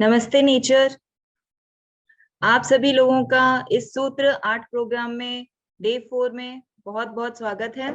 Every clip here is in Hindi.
नमस्ते नेचर। आप सभी लोगों का इस सूत्र 8 प्रोग्राम में डे 4 में बहुत बहुत स्वागत है।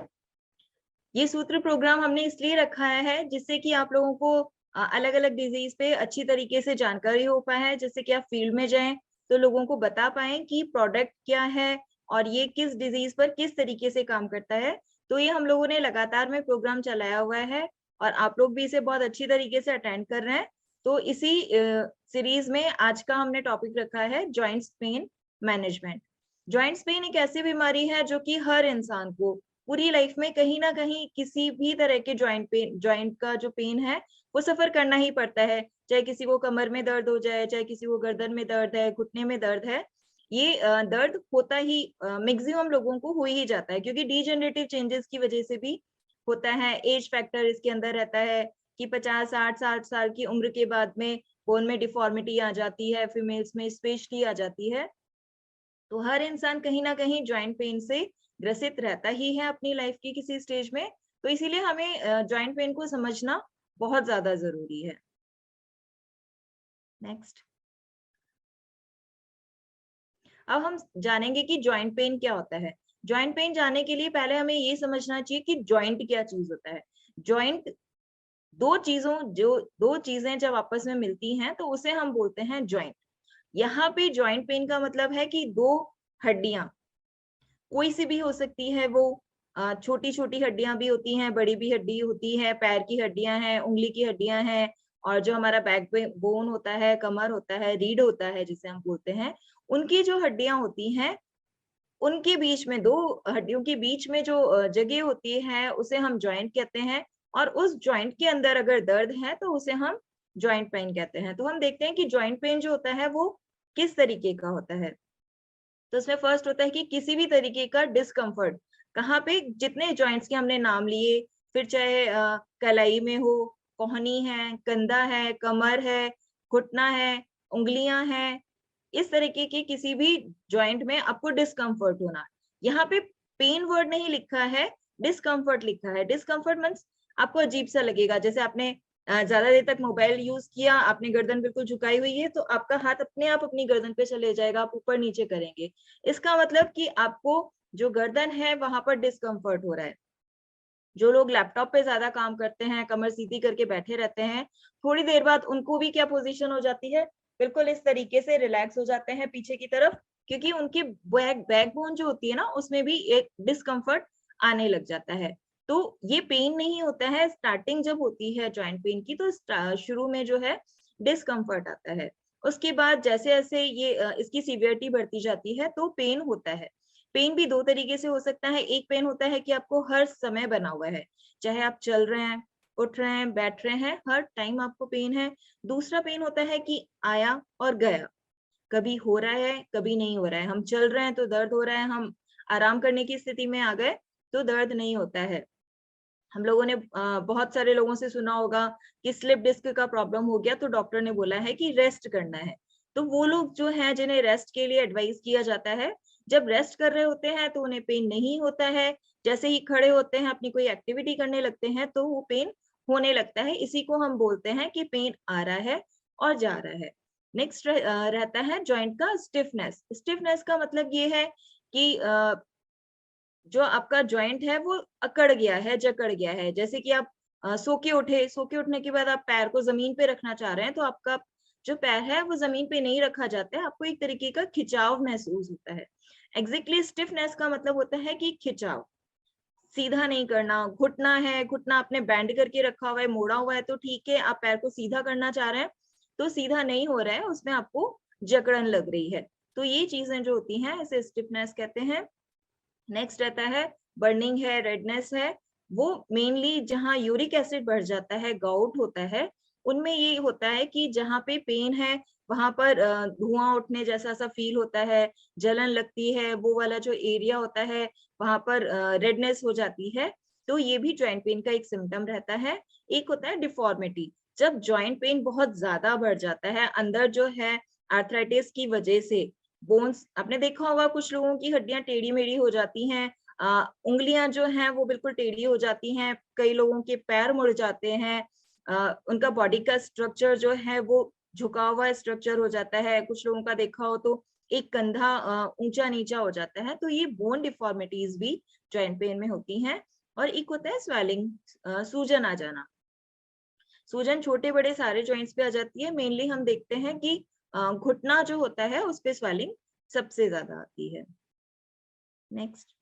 ये सूत्र प्रोग्राम हमने इसलिए रखा है जिससे कि आप लोगों को अलग अलग डिजीज पे अच्छी तरीके से जानकारी हो पाए, जिससे कि आप फील्ड में जाएं तो लोगों को बता पाए कि प्रोडक्ट क्या है और ये किस डिजीज पर किस तरीके से काम करता है। तो ये हम लोगों ने लगातार में प्रोग्राम चलाया हुआ है और आप लोग भी इसे बहुत अच्छी तरीके से अटेंड कर रहे हैं। तो इसी सीरीज में आज का हमने टॉपिक रखा है joints pain management. Joints pain एक ऐसी बीमारी है जो कि हर इंसान को पूरी लाइफ में कहीं ना कहीं किसी भी तरह के जॉइंट का जो पेन है वो सफर करना ही पड़ता है। चाहे किसी को कमर में दर्द हो जाए, चाहे किसी को गर्दन में दर्द है, घुटने में दर्द है, ये दर्द होता ही मैक्सिमम लोगों को हो ही जाता है, क्योंकि डीजेनरेटिव चेंजेस की वजह से भी होता है। एज फैक्टर इसके अंदर रहता है कि 50, 60, 60 साल की उम्र के बाद में बोन में डिफॉर्मिटी आ जाती है, फीमेल्स में स्पेशली आ जाती है। तो हर इंसान कहीं ना कहीं जॉइंट पेन से ग्रसित रहता ही है अपनी लाइफ की किसी स्टेज में। तो इसीलिए हमें जॉइंट पेन को समझना बहुत ज्यादा जरूरी है। नेक्स्ट, अब हम जानेंगे कि जॉइंट पेन क्या होता है। जॉइंट पेन जानने के लिए पहले हमें ये समझना चाहिए कि जॉइंट क्या चीज होता है। जॉइंट दो चीजें जब आपस में मिलती हैं तो उसे हम बोलते हैं जॉइंट। यहाँ पे जॉइंट पेन का मतलब है कि दो हड्डियां, कोई सी भी हो सकती है, वो छोटी छोटी हड्डियां भी होती हैं, बड़ी भी हड्डी होती है, पैर की हड्डियां हैं, उंगली की हड्डियां हैं, और जो हमारा बैक बोन होता है, कमर होता है, रीढ़ होता है जिसे हम बोलते हैं, उनकी जो हड्डियां होती हैं, उनके बीच में दो हड्डियों के बीच में जो जगह होती है उसे हम जॉइंट कहते हैं। और उस जॉइंट के अंदर अगर दर्द है तो उसे हम जॉइंट पेन कहते हैं। तो हम देखते हैं कि जॉइंट पेन जो होता है वो किस तरीके का होता है। तो इसमें फर्स्ट होता है कि किसी भी तरीके का डिस्कम्फर्ट, कहाँ पे, जितने जॉइंट्स के हमने नाम लिए, फिर चाहे कलाई में हो, कोहनी है, कंधा है, कमर है, घुटना है, उंगलियां हैं, इस तरीके के किसी भी जॉइंट में आपको डिस्कम्फर्ट होना। यहाँ पे पेन वर्ड नहीं लिखा है, डिस्कम्फर्ट लिखा है। डिस्कम्फर्ट मीन्स आपको अजीब सा लगेगा, जैसे आपने ज्यादा देर तक मोबाइल यूज किया, आपने गर्दन बिल्कुल झुकाई हुई है तो आपका हाथ अपने आप अपनी गर्दन पे चले जाएगा, आप ऊपर नीचे करेंगे। इसका मतलब कि आपको जो गर्दन है वहां पर डिस्कम्फर्ट हो रहा है। जो लोग लैपटॉप पे ज्यादा काम करते हैं, कमर सीधी करके बैठे रहते हैं, थोड़ी देर बाद उनको भी क्या पोजीशन हो जाती है, बिल्कुल इस तरीके से रिलैक्स हो जाते हैं पीछे की तरफ, क्योंकि उनकी बैकबोन जो होती है ना उसमें भी एक डिस्कम्फर्ट आने लग जाता है। तो ये पेन नहीं होता है, स्टार्टिंग जब होती है जॉइंट पेन की तो शुरू में जो है डिस्कम्फर्ट आता है। उसके बाद जैसे जैसे ये इसकी सीवियरिटी बढ़ती जाती है तो पेन होता है। पेन भी दो तरीके से हो सकता है। एक पेन होता है कि आपको हर समय बना हुआ है, चाहे आप चल रहे हैं, उठ रहे हैं, बैठ रहे हैं, हर टाइम आपको पेन है। दूसरा पेन होता है कि आया और गया, कभी हो रहा है कभी नहीं हो रहा है। हम चल रहे हैं तो दर्द हो रहा है, हम आराम करने की स्थिति में आ गए तो दर्द नहीं होता है। हम लोगों ने बहुत सारे लोगों से सुना होगा कि स्लिप डिस्क का प्रॉब्लम हो गया तो डॉक्टर ने बोला है कि रेस्ट करना है। तो वो लोग जो हैं जिन्हें रेस्ट के लिए एडवाइस किया जाता है, जब रेस्ट कर रहे होते हैं तो उन्हें पेन नहीं होता है। जैसे ही खड़े होते हैं, अपनी कोई एक्टिविटी करने लगते हैं तो वो पेन होने लगता है। इसी को हम बोलते हैं कि पेन आ रहा है और जा रहा है। नेक्स्ट रहता है जॉइंट का स्टिफनेस। स्टिफनेस का मतलब ये है कि जो आपका जॉइंट है वो अकड़ गया है, जकड़ गया है। जैसे कि आप सो के उठने के बाद आप पैर को जमीन पे रखना चाह रहे हैं तो आपका जो पैर है वो जमीन पे नहीं रखा जाता है, आपको एक तरीके का खिंचाव महसूस होता है। एग्जैक्टली स्टिफनेस का मतलब होता है कि खिंचाव, सीधा नहीं करना। घुटना है, घुटना आपने बैंड करके रखा हुआ है, मोड़ा हुआ है तो ठीक है, आप पैर को सीधा करना चाह रहे हैं तो सीधा नहीं हो रहा है, उसमें आपको जकड़न लग रही है। तो ये चीजें जो होती हैं इसे स्टिफनेस कहते हैं। नेक्स्ट रहता है बर्निंग है, रेडनेस है। वो मेनली जहाँ यूरिक एसिड बढ़ जाता है, गाउट होता है, उनमें ये होता है कि जहाँ पे पेन है वहां पर धुआं उठने जैसा सा फील होता है, जलन लगती है, वो वाला जो एरिया होता है वहां पर रेडनेस हो जाती है। तो ये भी जॉइंट पेन का एक सिम्टम रहता है। एक होता है डिफॉर्मिटी, जब जॉइंट पेन बहुत ज्यादा बढ़ जाता है अंदर जो है आर्थराइटिस की वजह से। बोन्स आपने देखा होगा, कुछ लोगों की हड्डियां टेढ़ी मेढ़ी हो जाती हैं, उंगलियां जो हैं वो बिल्कुल टेढ़ी हो जाती हैं, कई लोगों के पैर मुड़ जाते हैं, उनका बॉडी का स्ट्रक्चर जो है वो झुका हुआ स्ट्रक्चर हो जाता है, कुछ लोगों का देखा हो तो एक कंधा ऊंचा नीचा हो जाता है, तो ये बोन डिफॉर्मिटीज भी जॉइंट पेन में होती हैं। और एक होता है स्वेलिंग, सूजन आ जाना। सूजन छोटे बड़े सारे जॉइंट्स पे आ जाती है। मेनली हम देखते हैं कि घुटना जो होता है उस पे स्वेलिंग सबसे ज्यादा आती है। नेक्स्ट,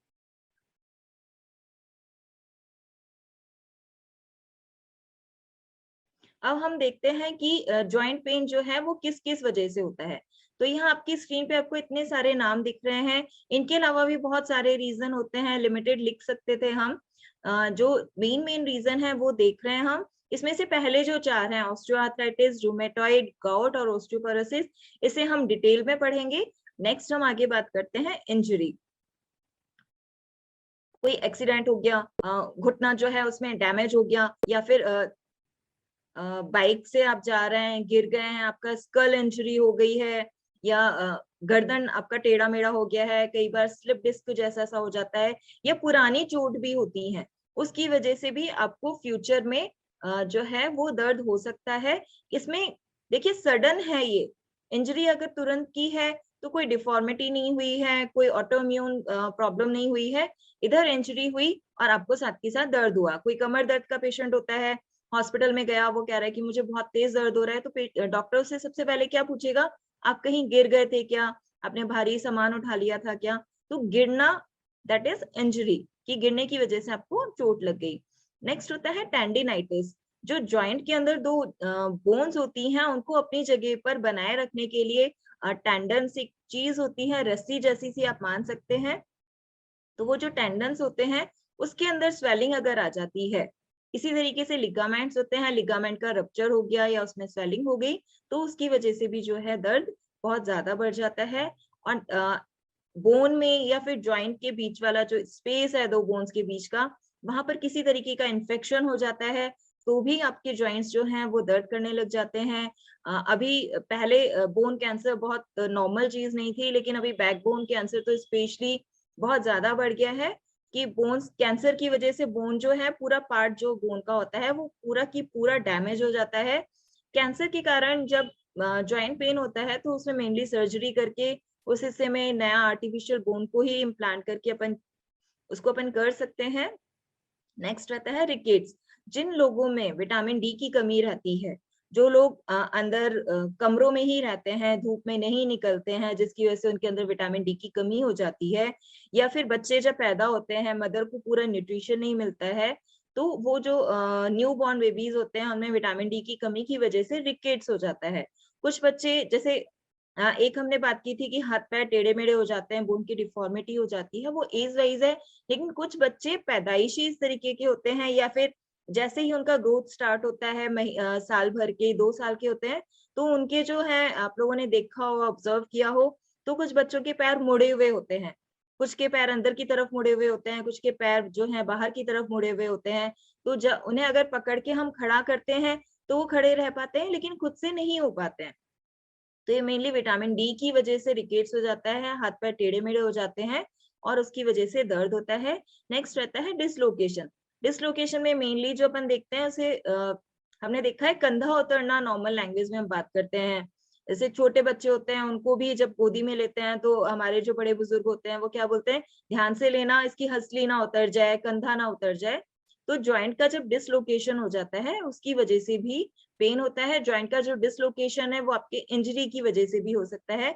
अब हम देखते हैं कि जॉइंट पेन जो है वो किस किस वजह से होता है। तो यहाँ आपकी स्क्रीन पे आपको इतने सारे नाम दिख रहे हैं, इनके अलावा भी बहुत सारे रीजन होते हैं, लिमिटेड लिख सकते थे हम। जो मेन रीजन है वो देख रहे हैं हम। इसमें से पहले जो चार हैं, ऑस्टियोआर्थराइटिस, रूमेटॉइड, गाउट और ऑस्टियोपोरोसिस, इसे हम डिटेल में पढ़ेंगे। नेक्स्ट हम आगे बात करते हैं इंजरी। कोई एक्सीडेंट हो गया, घुटना जो है उसमें डैमेज हो गया, या फिर बाइक से आप जा रहे हैं, गिर गए हैं, आपका स्कल इंजरी हो गई है, या गर्दन आपका टेढ़ा मेढ़ा हो गया है, कई बार स्लिप डिस्क जैसा सा हो जाता है, या पुरानी चोट भी होती है, उसकी वजह से भी आपको फ्यूचर में जो है वो दर्द हो सकता है। इसमें देखिए सडन है ये इंजरी, अगर तुरंत की है तो कोई डिफॉर्मिटी नहीं हुई है, कोई ऑटोइम्यून प्रॉब्लम नहीं हुई है, इधर इंजरी हुई और आपको साथ के साथ दर्द हुआ। कोई कमर दर्द का पेशेंट होता है, हॉस्पिटल में गया, वो कह रहा है कि मुझे बहुत तेज दर्द हो रहा है, तो डॉक्टर उससे सबसे पहले क्या पूछेगा, आप कहीं गिर गए थे क्या, आपने भारी सामान उठा लिया था क्या। तो गिरना, दैट इज इंजरी, कि गिरने की वजह से आपको चोट लग गई। नेक्स्ट होता है टेंडिनाइटिस। जो जॉइंट के अंदर दो बोन्स होती हैं, उनको अपनी जगह पर बनाए रखने के लिए टेंडन्स एक चीज होती है, रस्सी जैसी सी आप मान सकते हैं। तो वो जो टेंडन्स होते हैं उसके अंदर स्वेलिंग अगर आ जाती है, इसी तरीके से लिगामेंट्स होते हैं, लिगामेंट का रप्चर हो गया या उसमें स्वेलिंग हो गई, तो उसकी वजह से भी जो है दर्द बहुत ज्यादा बढ़ जाता है। और बोन में या फिर जॉइंट के बीच वाला जो स्पेस है दो बोन्स के बीच का, वहां पर किसी तरीके का इन्फेक्शन हो जाता है, तो भी आपके जॉइंट्स जो हैं वो दर्द करने लग जाते हैं। अभी पहले बोन कैंसर बहुत नॉर्मल चीज नहीं थी, लेकिन अभी बैकबोन कैंसर तो स्पेशली बहुत ज्यादा बढ़ गया है, कि बोन्स कैंसर की वजह से बोन जो है, पूरा पार्ट जो बोन का होता है वो पूरा की पूरा डैमेज हो जाता है। कैंसर के कारण जब जॉइंट पेन होता है तो उसमें मेनली सर्जरी करके उस हिस्से में नया आर्टिफिशियल बोन को ही इम्प्लांट करके उसको अपन कर सकते हैं। नेक्स्ट रहता है रिकेट्स। जिन लोगों में विटामिन डी की कमी रहती है, जो लोग अंदर कमरों में ही रहते हैं, धूप में नहीं निकलते हैं, जिसकी वजह से उनके अंदर विटामिन डी की कमी हो जाती है, या फिर बच्चे जब पैदा होते हैं मदर को पूरा न्यूट्रिशन नहीं मिलता है, तो वो जो न्यू बॉर्न बेबीज होते हैं उनमें विटामिन डी की कमी की वजह से रिकेट्स हो जाता है। कुछ बच्चे जैसे एक हमने बात की थी कि हाथ पैर टेढ़े मेढ़े हो जाते हैं, बोन की डिफॉर्मिटी हो जाती है, वो एज वाइज है। लेकिन कुछ बच्चे पैदाइशी इस तरीके के होते हैं, या फिर जैसे ही उनका ग्रोथ स्टार्ट होता है, साल भर के 2 साल के होते हैं, तो उनके जो है आप लोगों ने देखा हो, ऑब्जर्व किया हो, तो कुछ बच्चों के पैर मुड़े हुए होते हैं, कुछ के पैर अंदर की तरफ मुड़े हुए होते हैं, कुछ के पैर जो है बाहर की तरफ मुड़े हुए होते हैं। तो जब उन्हें अगर पकड़ के हम खड़ा करते हैं तो वो खड़े रह पाते हैं, लेकिन खुद से नहीं हो पाते हैं। तो ये मेनली विटामिन डी की वजह से रिकेट्स हो जाता है, हाथ पैर टेढ़े मेढ़े हो जाते हैं और उसकी वजह से दर्द होता है। नेक्स्ट रहता है डिसलोकेशन। डिसलोकेशन में मेनली जो अपन देखते हैं उसे हमने देखा है कंधा उतरना, नॉर्मल लैंग्वेज में हम बात करते हैं। जैसे छोटे बच्चे होते हैं उनको भी जब गोदी में लेते हैं तो हमारे जो बड़े बुजुर्ग होते हैं वो क्या बोलते हैं, ध्यान से लेना, इसकी हंसली ना उतर जाए, कंधा ना उतर जाए। तो जॉइंट का जब डिसलोकेशन हो जाता है उसकी वजह से भी पेन होता है। जॉइंट का जो डिसलोकेशन है वो आपके इंजरी की वजह से भी हो सकता है,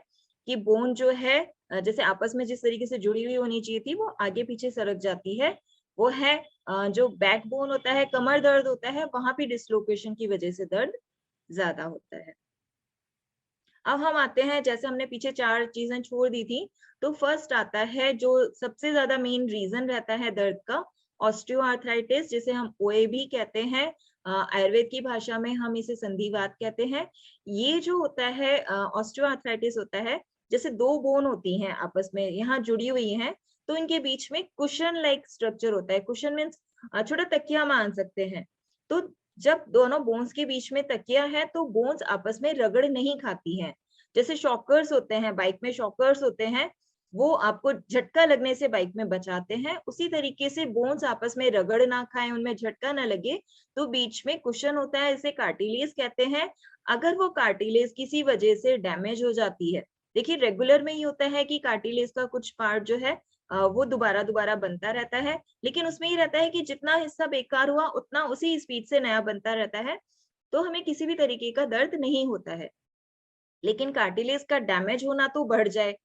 कि बोन जो है जैसे आपस में जिस तरीके से जुड़ी हुई होनी चाहिए थी वो आगे पीछे सरक जाती है। वो है जो बैक बोन होता है, कमर दर्द होता है, वहां भी डिसलोकेशन की वजह से दर्द ज्यादा होता है। अब हम आते हैं, जैसे हमने पीछे 4 चीजें छोड़ दी थी, तो फर्स्ट आता है जो सबसे ज्यादा मेन रीजन रहता है दर्द का, ऑस्टियोआर्थराइटिस, जिसे हम ओए भी कहते हैं। आयुर्वेद की भाषा में हम इसे संधिवात कहते हैं। ये जो होता है ऑस्टियोआर्थराइटिस होता है, जैसे 2 बोन होती हैं आपस में यहाँ जुड़ी हुई हैं, तो इनके बीच में कुशन लाइक स्ट्रक्चर होता है। कुशन मीन्स छोटा तकिया मान सकते हैं। तो जब दोनों बोन्स के बीच में तकिया है तो बोन्स आपस में रगड़ नहीं खाती हैं। जैसे शॉकर्स होते हैं, बाइक में शॉकर्स होते हैं, वो आपको झटका लगने से बाइक में बचाते हैं। उसी तरीके से बोन्स आपस में रगड़ ना खाएं, उनमें झटका ना लगे, तो बीच में कुशन होता है, इसे कार्टिलेज कहते हैं। अगर वो कार्टिलेज किसी वजह से डैमेज हो जाती है, देखिए रेगुलर में ही होता है कि कार्टिलेज का कुछ पार्ट जो है वो दोबारा दोबारा बनता रहता है, लेकिन उसमें ये रहता है कि जितना हिस्सा बेकार हुआ उतना उसी स्पीड से नया बनता रहता है, तो हमें किसी भी तरीके का दर्द नहीं होता है। लेकिन कार्टिलेज का डैमेज होना तो बढ़ जाए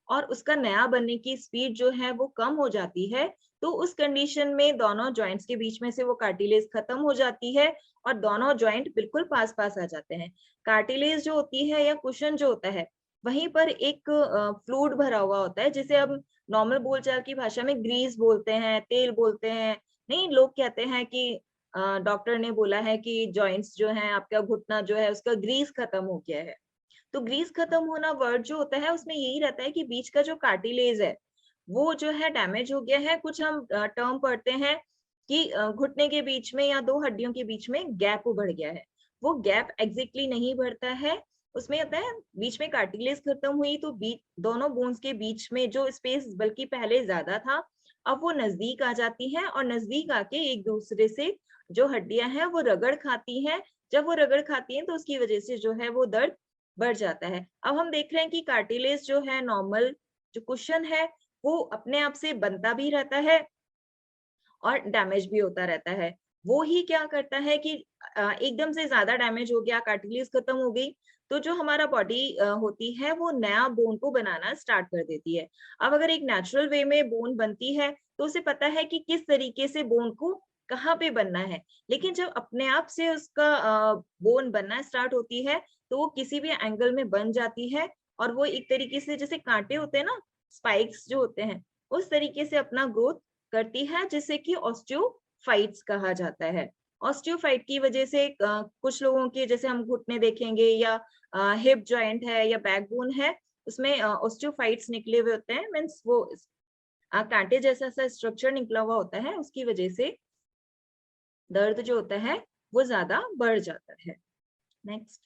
और उसका नया बनने की स्पीड जो है वो कम हो जाती है, तो उस कंडीशन में दोनों जॉइंट्स के बीच में से वो कार्टिलेज खत्म हो जाती है और दोनों जॉइंट बिल्कुल पास पास आ जाते हैं। कार्टिलेज जो होती है या कुशन जो होता है, वहीं पर एक फ्लूइड भरा हुआ होता है, जिसे हम नॉर्मल बोलचाल की भाषा में ग्रीस बोलते हैं, तेल बोलते हैं। नहीं, लोग कहते हैं कि डॉक्टर ने बोला है कि जॉइंट्स जो हैं, आपका घुटना जो है उसका ग्रीस खत्म हो गया है। तो ग्रीस खत्म होना वर्ड जो होता है उसमें यही रहता है कि बीच का जो कार्टिलेज है वो जो है डैमेज हो गया है। कुछ हम टर्म पढ़ते हैं कि घुटने के बीच में या दो हड्डियों के बीच में गैप उभर गया है। वो गैप एग्जैक्टली नहीं बढ़ता है, उसमें होता है बीच में कार्टिलेज खत्म हुई तो बीच दोनों बोन्स के बीच में जो स्पेस बल्कि पहले ज्यादा था, अब वो नजदीक आ जाती है और नजदीक आके एक दूसरे से जो हड्डियां हैं वो रगड़ खाती हैं। जब वो रगड़ खाती हैं तो उसकी वजह से जो है वो दर्द बढ़ जाता है। अब हम देख रहे हैं कि कार्टिलेज जो है नॉर्मल जो कुशन है वो अपने आप से बनता भी रहता है और डैमेज भी होता रहता है। वो ही क्या करता है कि एकदम से ज्यादा डैमेज हो गया, कार्टिलेज खत्म हो गई, तो जो हमारा बॉडी होती है वो नया बोन को बनाना स्टार्ट कर देती है। अब अगर एक नेचुरल वे में बोन बनती है तो उसे पता है कि किस तरीके से बोन को कहाँ पे बनना है। लेकिन जब अपने आप से उसका बोन बनना स्टार्ट होती है तो वो किसी भी एंगल में बन जाती है और वो एक तरीके से जैसे कांटे होते हैं ना, स्पाइक्स जो होते हैं, उस तरीके से अपना ग्रोथ करती है, जिसे कि ऑस्टियोफाइट्स कहा जाता है। ऑस्टियोफाइट की वजह से कुछ लोगों के जैसे हम घुटने देखेंगे या हिप जॉइंट है या बैकबोन है, उसमें ऑस्टियोफाइट्स निकले हुए होते हैं, मीन्स वो कांटे जैसा सा स्ट्रक्चर निकला हुआ होता है, उसकी वजह से दर्द जो होता है वो ज्यादा बढ़ जाता है। नेक्स्ट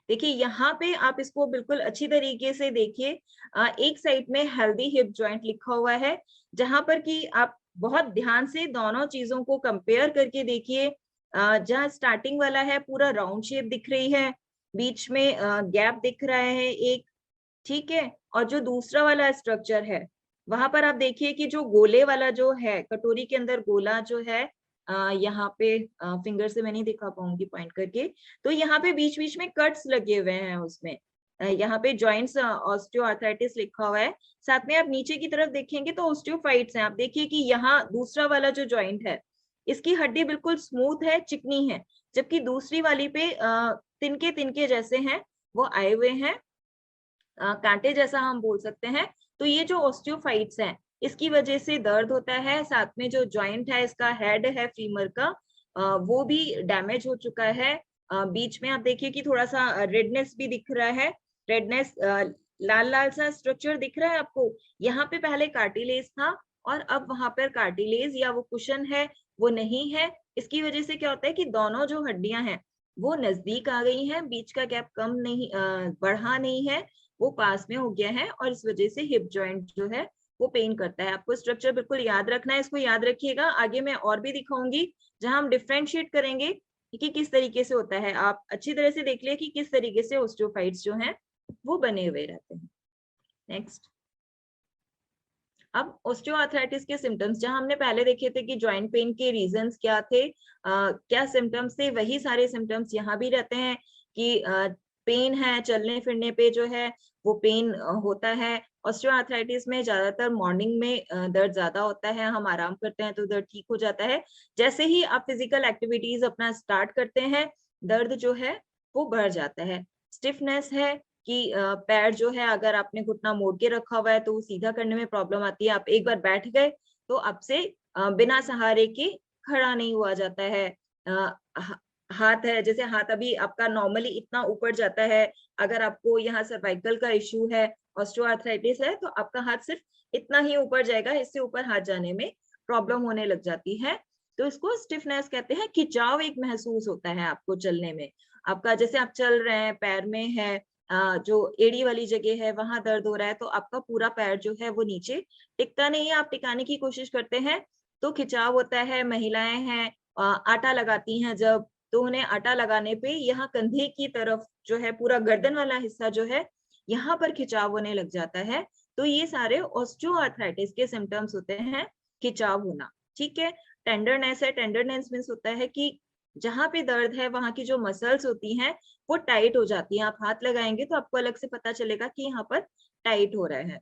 देखिए, यहाँ पे आप इसको बिल्कुल अच्छी तरीके से देखिए। एक साइड में हेल्दी हिप जॉइंट लिखा हुआ है, जहां पर कि आप बहुत ध्यान से दोनों चीजों को कंपेयर करके देखिए। जहाँ स्टार्टिंग वाला है पूरा राउंड शेप दिख रही है, बीच में गैप दिख रहा है एक, ठीक है। और जो दूसरा वाला स्ट्रक्चर है वहां पर आप देखिए कि जो गोले वाला जो है, कटोरी के अंदर गोला जो है, यहाँ पे फिंगर से मैं नहीं दिखा पाऊंगी पॉइंट करके, तो यहाँ पे बीच बीच में कट्स लगे हुए हैं उसमें। यहाँ पे जॉइंट्स ऑस्टियोआर्थराइटिस लिखा हुआ है। साथ में आप नीचे की तरफ देखेंगे तो ऑस्टियोफाइट्स हैं। आप देखिए कि यहाँ दूसरा वाला जो जॉइंट है, इसकी हड्डी बिल्कुल स्मूथ है, चिकनी है, जबकि दूसरी वाली पे तिनके तिनके जैसे हैं, वो आए हुए हैं, कांटे जैसा हम बोल सकते हैं। तो ये जो ऑस्टियोफाइट्स हैं, इसकी वजह से दर्द होता है। साथ में जो जॉइंट है, इसका हेड है फीमर का, वो भी डैमेज हो चुका है। बीच में आप देखिए कि थोड़ा सा रेडनेस भी दिख रहा है। रेडनेस, लाल लाल सा स्ट्रक्चर दिख रहा है आपको। यहाँ पे पहले कार्टिलेज था और अब वहां पर कार्टिलेज या वो कुशन है वो नहीं है। इसकी वजह से क्या होता है कि दोनों जो हड्डियां हैं वो नजदीक आ गई हैं, बीच का गैप कम नहीं, बढ़ा नहीं है, वो पास में हो गया है और इस वजह से हिप जॉइंट जो है वो पेन करता है। आपको स्ट्रक्चर बिल्कुल याद रखना है, इसको याद रखिएगा। आगे मैं और भी दिखाऊंगी जहां हम डिफ्रेंशिएट करेंगे कि किस तरीके से होता है। आप अच्छी तरह से देख लिए कि किस तरीके से ऑस्टियोफाइट्स जो हैं वो बने हुए रहते हैं। नेक्स्ट, अब ऑस्टियोआर्थराइटिस के सिम्टम्स, जहां हमने पहले देखे थे कि जॉइंट पेन के रीजंस क्या थे, क्या सिम्टम्स थे, वही सारे सिम्टम्स यहाँ भी रहते हैं कि पेन है, चलने फिरने पे जो है वो पेन होता है। ऑस्टियोआर्थराइटिस में ज्यादातर मॉर्निंग में दर्द ज्यादा होता है, हम आराम करते हैं तो दर्द ठीक हो जाता है। जैसे ही आप फिजिकल एक्टिविटीज अपना स्टार्ट करते हैं, दर्द जो है वो बढ़ जाता है। स्टिफनेस है कि पैर जो है, अगर आपने घुटना मोड़ के रखा हुआ है तो वो सीधा करने में प्रॉब्लम आती है। आप एक बार बैठ गए तो आपसे बिना सहारे के खड़ा नहीं हुआ जाता है। हाथ है, जैसे हाथ अभी आपका नॉर्मली इतना ऊपर जाता है, अगर आपको यहाँ सर्वाइकल का इश्यू है, ऑस्टियोआर्थराइटिस है, तो आपका हाथ सिर्फ इतना ही ऊपर जाएगा, इससे ऊपर हाथ जाने में प्रॉब्लम होने लग जाती है। तो इसको स्टिफनेस कहते हैं। खिंचाव एक महसूस होता है आपको चलने में, आपका जैसे आप चल रहे हैं पैर में है, जो एड़ी वाली जगह है वहां दर्द हो रहा है, तो आपका पूरा पैर जो है वो नीचे टिकता नहीं है, आप टिकाने की कोशिश करते हैं तो खिंचाव होता है। महिलाएं हैं आटा लगाती हैं जब, तो उन्हें आटा लगाने पे यहाँ कंधे की तरफ जो है पूरा गर्दन वाला हिस्सा जो है यहाँ पर खिंचाव होने लग जाता है। तो ये सारे ऑस्टियोआर्थराइटिस के सिम्टम्स होते हैं, खिंचाव होना। ठीक है, टेंडरनेस है, टेंडरनेस मीन्स होता है कि जहां पे दर्द है वहां की जो मसल्स होती हैं वो टाइट हो जाती हैं। आप हाथ लगाएंगे तो आपको अलग से पता चलेगा कि यहाँ पर टाइट हो रहा है।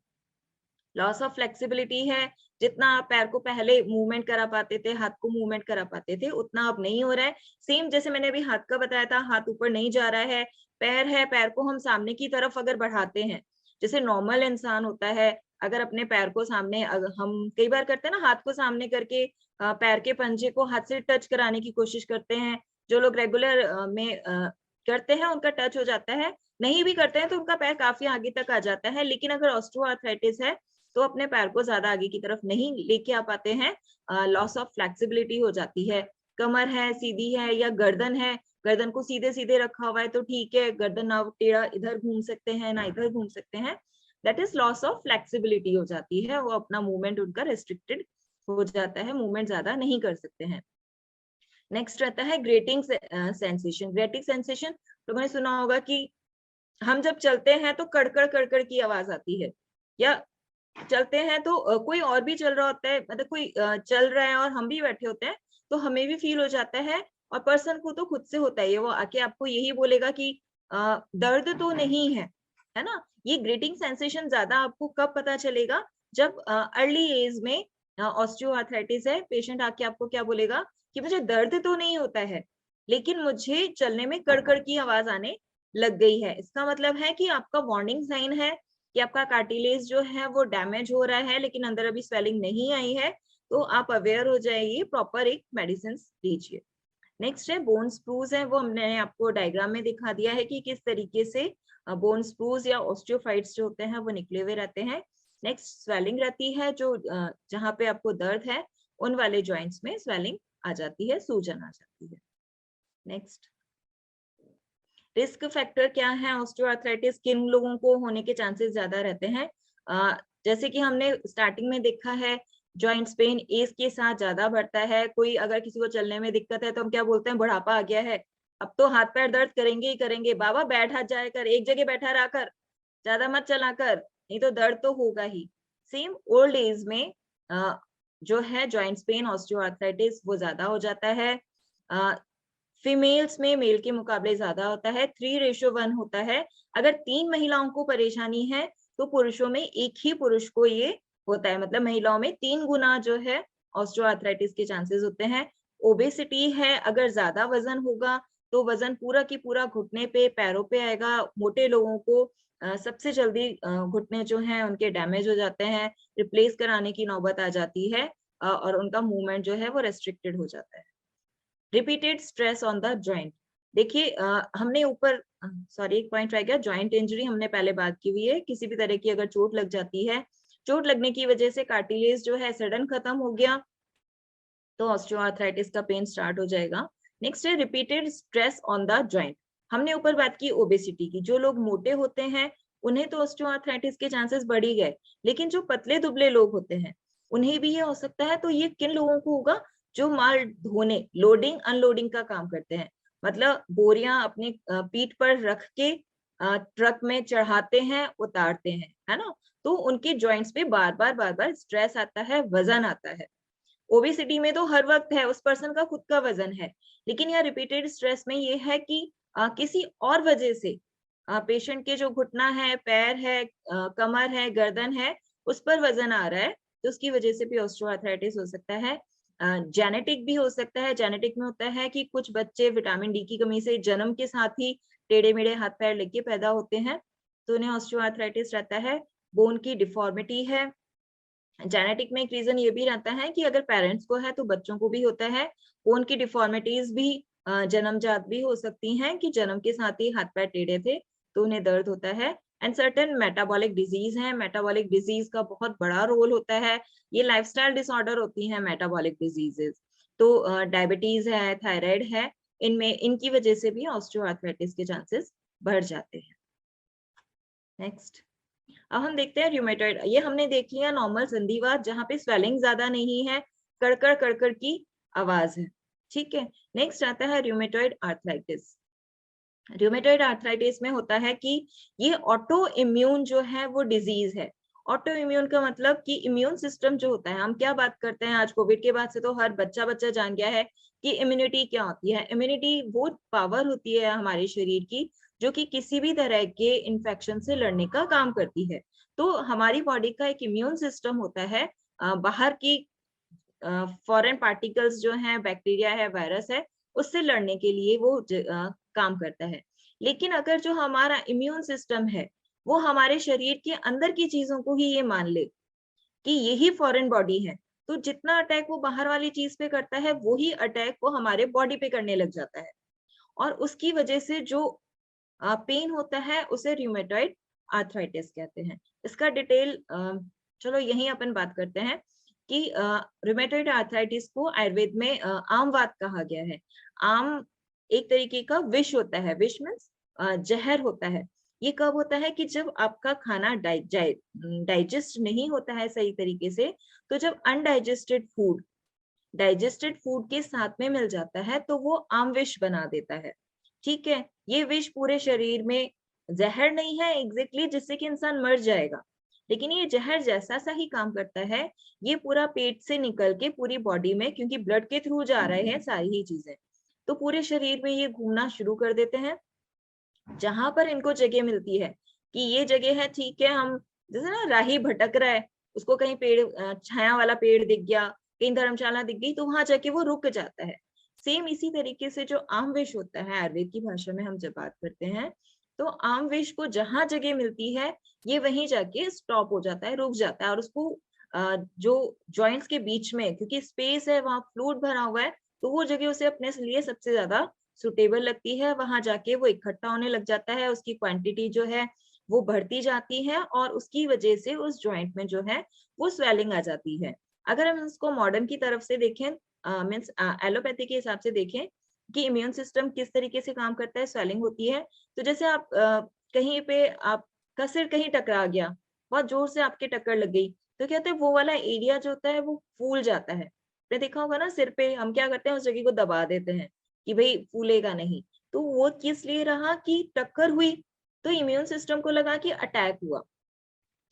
लॉस ऑफ फ्लेक्सिबिलिटी है, जितना आप पैर को पहले मूवमेंट करा पाते थे, हाथ को मूवमेंट करा पाते थे, उतना अब नहीं हो रहा है। सेम जैसे मैंने अभी हाथ का बताया था, हाथ ऊपर नहीं जा रहा है, पैर को हम सामने की तरफ अगर बढ़ाते हैं, जैसे नॉर्मल इंसान होता है, अगर अपने पैर को सामने हम कई बार करते हैं ना, हाथ को सामने करके पैर के पंजे को हाथ से टच कराने की कोशिश करते हैं। जो लोग रेगुलर में करते हैं उनका टच हो जाता है, नहीं भी करते हैं तो उनका पैर काफी आगे तक आ जाता है। लेकिन अगर ऑस्टियोआर्थराइटिस है तो अपने पैर को ज्यादा आगे की तरफ नहीं लेके आ पाते हैं, लॉस ऑफ फ्लेक्सिबिलिटी हो जाती है। कमर है सीधी है या गर्दन है, गर्दन को सीधे सीधे रखा हुआ है तो ठीक है, गर्दन ना टेढ़ा इधर घूम सकते हैं ना इधर घूम सकते हैं, that is loss of flexibility हो जाती है। वो अपना मूवमेंट उनका रेस्ट्रिक्टेड हो जाता है, मूवमेंट ज्यादा नहीं कर सकते हैं। नेक्स्ट रहता है ग्रेटिंग सेंसेशन। ग्रेटिंग सेंसेशन लोगों ने सुना होगा कि हम जब चलते हैं तो कड़कड़ कड़कड़ की आवाज आती है, या चलते हैं तो कोई और भी चल रहा होता है, मतलब कोई चल रहा है और हम भी बैठे होते हैं तो हमें भी फील हो जाता है, और पर्सन को तो खुद से होता है, वो आके आपको यही बोलेगा कि दर्द तो नहीं है ना। ये ग्रेटिंग सेंसेशन ज्यादा आपको कब पता चलेगा, जब अर्ली एज में ऑस्टियोआर्थराइटिस है, पेशेंट आके आपको क्या बोलेगा कि मुझे दर्द तो नहीं होता है लेकिन मुझे चलने में कड़कड़ की आवाज आने लग गई है। इसका मतलब है कि आपका वार्निंग साइन है कि आपका कार्टिलेज जो है वो डैमेज हो रहा है, लेकिन अंदर अभी स्वेलिंग नहीं आई है, तो आप अवेयर हो जाइए, प्रॉपर एक मेडिसिन लीजिए। नेक्स्ट है बोन स्प्रूज है, वो हमने आपको डायग्राम में दिखा दिया है कि किस तरीके से बोन स्प्रूज या ऑस्टियोफाइट्स जो होते हैं वो निकले हुए रहते हैं। नेक्स्ट स्वेलिंग रहती है, जो जहाँ पे आपको दर्द है उन वाले जॉइंट्स में स्वेलिंग आ जाती है, सूजन आ जाती है। नेक्स्ट, रिस्क फैक्टर क्या है ऑस्टियोआर्थराइटिस, किन लोगों को होने के चांसेस ज्यादा रहते हैं। जैसे कि हमने स्टार्टिंग में देखा है, जॉइंट्स पेन एज के साथ ज्यादा बढ़ता है। कोई अगर किसी को चलने में दिक्कत है तो हम क्या बोलते हैं, बुढ़ापा आ गया है, अब तो हाथ पैर दर्द करेंगे ही करेंगे, बाबा बैठ हाथ जाया कर, एक जगह बैठा रहा कर, ज्यादा मत चला कर, नहीं तो दर्द तो होगा ही। सेम ओल्ड एज में जो है जॉइंट्स पेन ऑस्टियोआर्थराइटिस वो ज्यादा हो जाता है। फीमेल्स में मेल के मुकाबले ज्यादा होता है, 3:1 होता है। अगर 3 महिलाओं को परेशानी है तो पुरुषों में 1 ही पुरुष को ये होता है, मतलब महिलाओं में 3 गुना जो है ऑस्टियोआर्थराइटिस के चांसेस होते हैं। ओबेसिटी है, अगर ज्यादा वजन होगा तो वजन पूरा की पूरा घुटने पे पैरों पे आएगा। मोटे लोगों को सबसे जल्दी घुटने जो हैं उनके डैमेज हो जाते हैं, रिप्लेस कराने की नौबत आ जाती है, और उनका मूवमेंट जो है वो रेस्ट्रिक्टेड हो जाता है। Repeated stress on the joint, देखिए हमने ऊपर सॉरी एक पॉइंट रह गया, जॉइंट इंजरी हमने पहले बात की हुई है। किसी भी तरह की अगर चोट लग जाती है, चोट लगने की वजह से कार्टिलेज जो है सडन खत्म हो गया तो ऑस्टियोआर्थराइटिस का पेन स्टार्ट हो जाएगा। नेक्स्ट है repeated stress on the joint. हमने ऊपर बात की ओबेसिटी की, जो लोग मोटे होते हैं उन्हें तो ऑस्टियोआर्थराइटिस के चांसेस बढ़ ही गए, लेकिन जो पतले दुबले लोग होते हैं उन्हें भी ये हो सकता है। तो ये किन लोगों को होगा, जो माल ढोने, लोडिंग अनलोडिंग का काम करते हैं, मतलब बोरियां अपने पीठ पर रख के ट्रक में चढ़ाते हैं उतारते हैं, है ना, तो उनके जॉइंट्स पे बार बार स्ट्रेस आता है, वजन आता है। ओबेसिटी में तो हर वक्त है, उस पर्सन का खुद का वजन है, लेकिन यह रिपीटेड स्ट्रेस में ये है कि किसी और वजह से पेशेंट के जो घुटना है, पैर है, कमर है, गर्दन है, उस पर वजन आ रहा है, तो उसकी वजह से भी ऑस्टियोआर्थराइटिस हो सकता है। जेनेटिक भी हो सकता है। जेनेटिक में होता है कि कुछ बच्चे विटामिन डी की कमी से जन्म के साथ ही टेढ़े मेढ़े हाथ पैर लेके पैदा होते हैं, तो उन्हें ऑस्टियोआर्थराइटिस रहता है। बोन की डिफॉर्मिटी है। जेनेटिक में एक रीजन ये भी रहता है कि अगर पेरेंट्स को है तो बच्चों को भी होता है। बोन की डिफॉर्मिटीज भी जन्मजात भी हो सकती हैं कि जन्म के साथ ही हाथ पैर टेढ़े थे तो उन्हें दर्द होता है। एंड सर्टेन मेटाबॉलिक डिजीज है, मेटाबॉलिक डिजीज का बहुत बड़ा रोल होता है। ये लाइफस्टाइल डिसऑर्डर होती हैं मेटाबॉलिक डिजीजेस, तो डायबिटीज है, थायराइड है, इनमें इनकी वजह से भी ऑस्टियोआर्थराइटिस के चांसेस बढ़ जाते हैं। नेक्स्ट, अब हम देखते हैं रूमेटॉइड। ये हमने देख लिया नॉर्मल संधिवात, जहाँ पे स्वेलिंग ज्यादा नहीं है, कड़कड़ कड़कड़ की आवाज है, ठीक है। नेक्स्ट आता है रूमेटॉइड आर्थराइटिस। रूमेटॉइड आर्थराइटिस में होता है कि ये ऑटो इम्यून जो है वो डिजीज है। ऑटो इम्यून का मतलब कि इम्यून सिस्टम जो होता है, हम क्या बात करते हैं आज कोविड के बाद से तो हर बच्चा बच्चा जान गया है कि इम्यूनिटी क्या होती है। इम्यूनिटी वो पावर होती है हमारे शरीर की जो कि किसी भी तरह के इन्फेक्शन से लड़ने का काम करती है। तो हमारी बॉडी का एक इम्यून सिस्टम होता है, बाहर की फॉरेन पार्टिकल्स जो हैं, बैक्टीरिया है, वायरस है, उससे लड़ने के लिए वो काम करता है। लेकिन अगर जो हमारा इम्यून सिस्टम है वो हमारे शरीर के अंदर की चीजों को ही ये मान ले कि यही फॉरेन बॉडी है, तो जितना अटैक वो बाहर वाली चीज पे करता है वही अटैक वो हमारे बॉडी पे करने लग जाता है। और उसकी वजह से जो पेन होता है उसे रूमेटॉइड आर्थराइटिस कहते हैं। इसका डिटेल चलो यहीं अपन बात करते हैं कि रूमेटॉइड आर्थराइटिस को आयुर्वेद में आम वात कहा गया है। आम एक तरीके का विष होता है, विष मीन्स जहर होता है। ये कब होता है कि जब आपका खाना डाइजेस्ट नहीं होता है सही तरीके से, तो जब अनडाइजेस्टेड फूड डाइजेस्टेड फूड के साथ में मिल जाता है तो वो आम विष बना देता है, ठीक है। ये विष पूरे शरीर में जहर नहीं है एग्जैक्टली जिससे कि इंसान मर जाएगा, लेकिन ये जहर जैसा सा ही काम करता है। ये पूरा पेट से निकल के पूरी बॉडी में, क्योंकि ब्लड के थ्रू जा रहे हैं सारी ही चीजें, तो पूरे शरीर में ये घूमना शुरू कर देते हैं। जहां पर इनको जगह मिलती है कि ये जगह है, ठीक है, हम जैसे ना राही भटक रहा है, उसको कहीं पेड़ छाया वाला पेड़ दिख गया, कहीं धर्मशाला दिख गई, तो वहां जाके वो रुक जाता है। सेम इसी तरीके से जो आम विष होता है, आयुर्वेद की भाषा में हम जब बात करते हैं, तो आम विष को जहां जगह मिलती है ये वहीं जाके स्टॉप हो जाता है, रुक जाता है। और उसको जो जॉइंट्स के बीच में, क्योंकि स्पेस है वहां, फ्लूइड भरा हुआ है, तो वो जगह उसे अपने लिए सबसे ज्यादा सुटेबल लगती है। वहां जाके वो इकट्ठा होने लग जाता है, उसकी क्वांटिटी जो है वो बढ़ती जाती है और उसकी वजह से उस जॉइंट में जो है वो स्वेलिंग आ जाती है। अगर हम इसको मॉडर्न की तरफ से देखें, मीन्स एलोपैथी के हिसाब से देखें कि इम्यून सिस्टम किस तरीके से काम करता है, स्वेलिंग होती है, तो जैसे आप कहीं पे आपका सिर कहीं टकरा गया, बहुत जोर से आपके टक्कर लग गई, तो कहते हैं वो वाला एरिया जो होता है वो फूल जाता है। आपने देखा होगा ना, सिर पे हम क्या करते हैं, उस जगह को दबा देते हैं कि भाई फूलेगा नहीं। तो वो किस लिए रहा कि टक्कर हुई, तो इम्यून सिस्टम को लगा कि अटैक हुआ,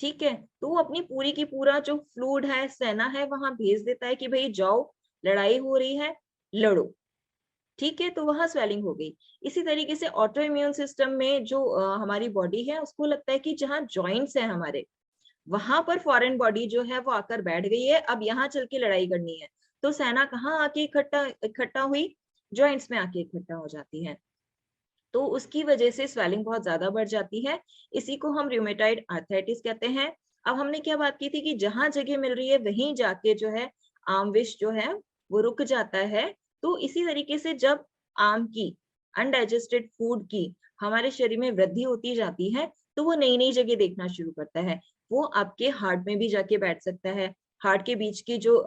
ठीक है, तो वो अपनी पूरी की पूरा जो फ्लूइड है, सेना है, वहां भेज देता है कि भाई जाओ, लड़ाई हो रही है, लड़ो, ठीक है, तो वहां स्वेलिंग हो गई। इसी तरीके से ऑटो इम्यून सिस्टम में जो हमारी बॉडी है उसको लगता है कि जहाँ जॉइंट्स है हमारे, वहां पर फॉरेन बॉडी जो है वो आकर बैठ गई है, अब यहाँ चल के लड़ाई करनी है। तो सेना कहाँ आके इकट्ठा इकट्ठा हुई, जॉइंट्स में आके इकट्ठा हो जाती है, तो उसकी वजह से स्वेलिंग बहुत ज्यादा बढ़ जाती है। इसी को हम रूमेटॉइड आर्थराइटिस कहते हैं। अब हमने क्या बात की थी कि जहां जगह मिल रही है वहीं जाके जो है आम विष जो है वो रुक जाता है। तो इसी तरीके से जब आम की, अनडाइजेस्टेड फूड की हमारे शरीर में वृद्धि होती जाती है, तो वो नई नई जगह देखना शुरू करता है। वो आपके हार्ट में भी जाके बैठ सकता है। हार्ट के बीच की जो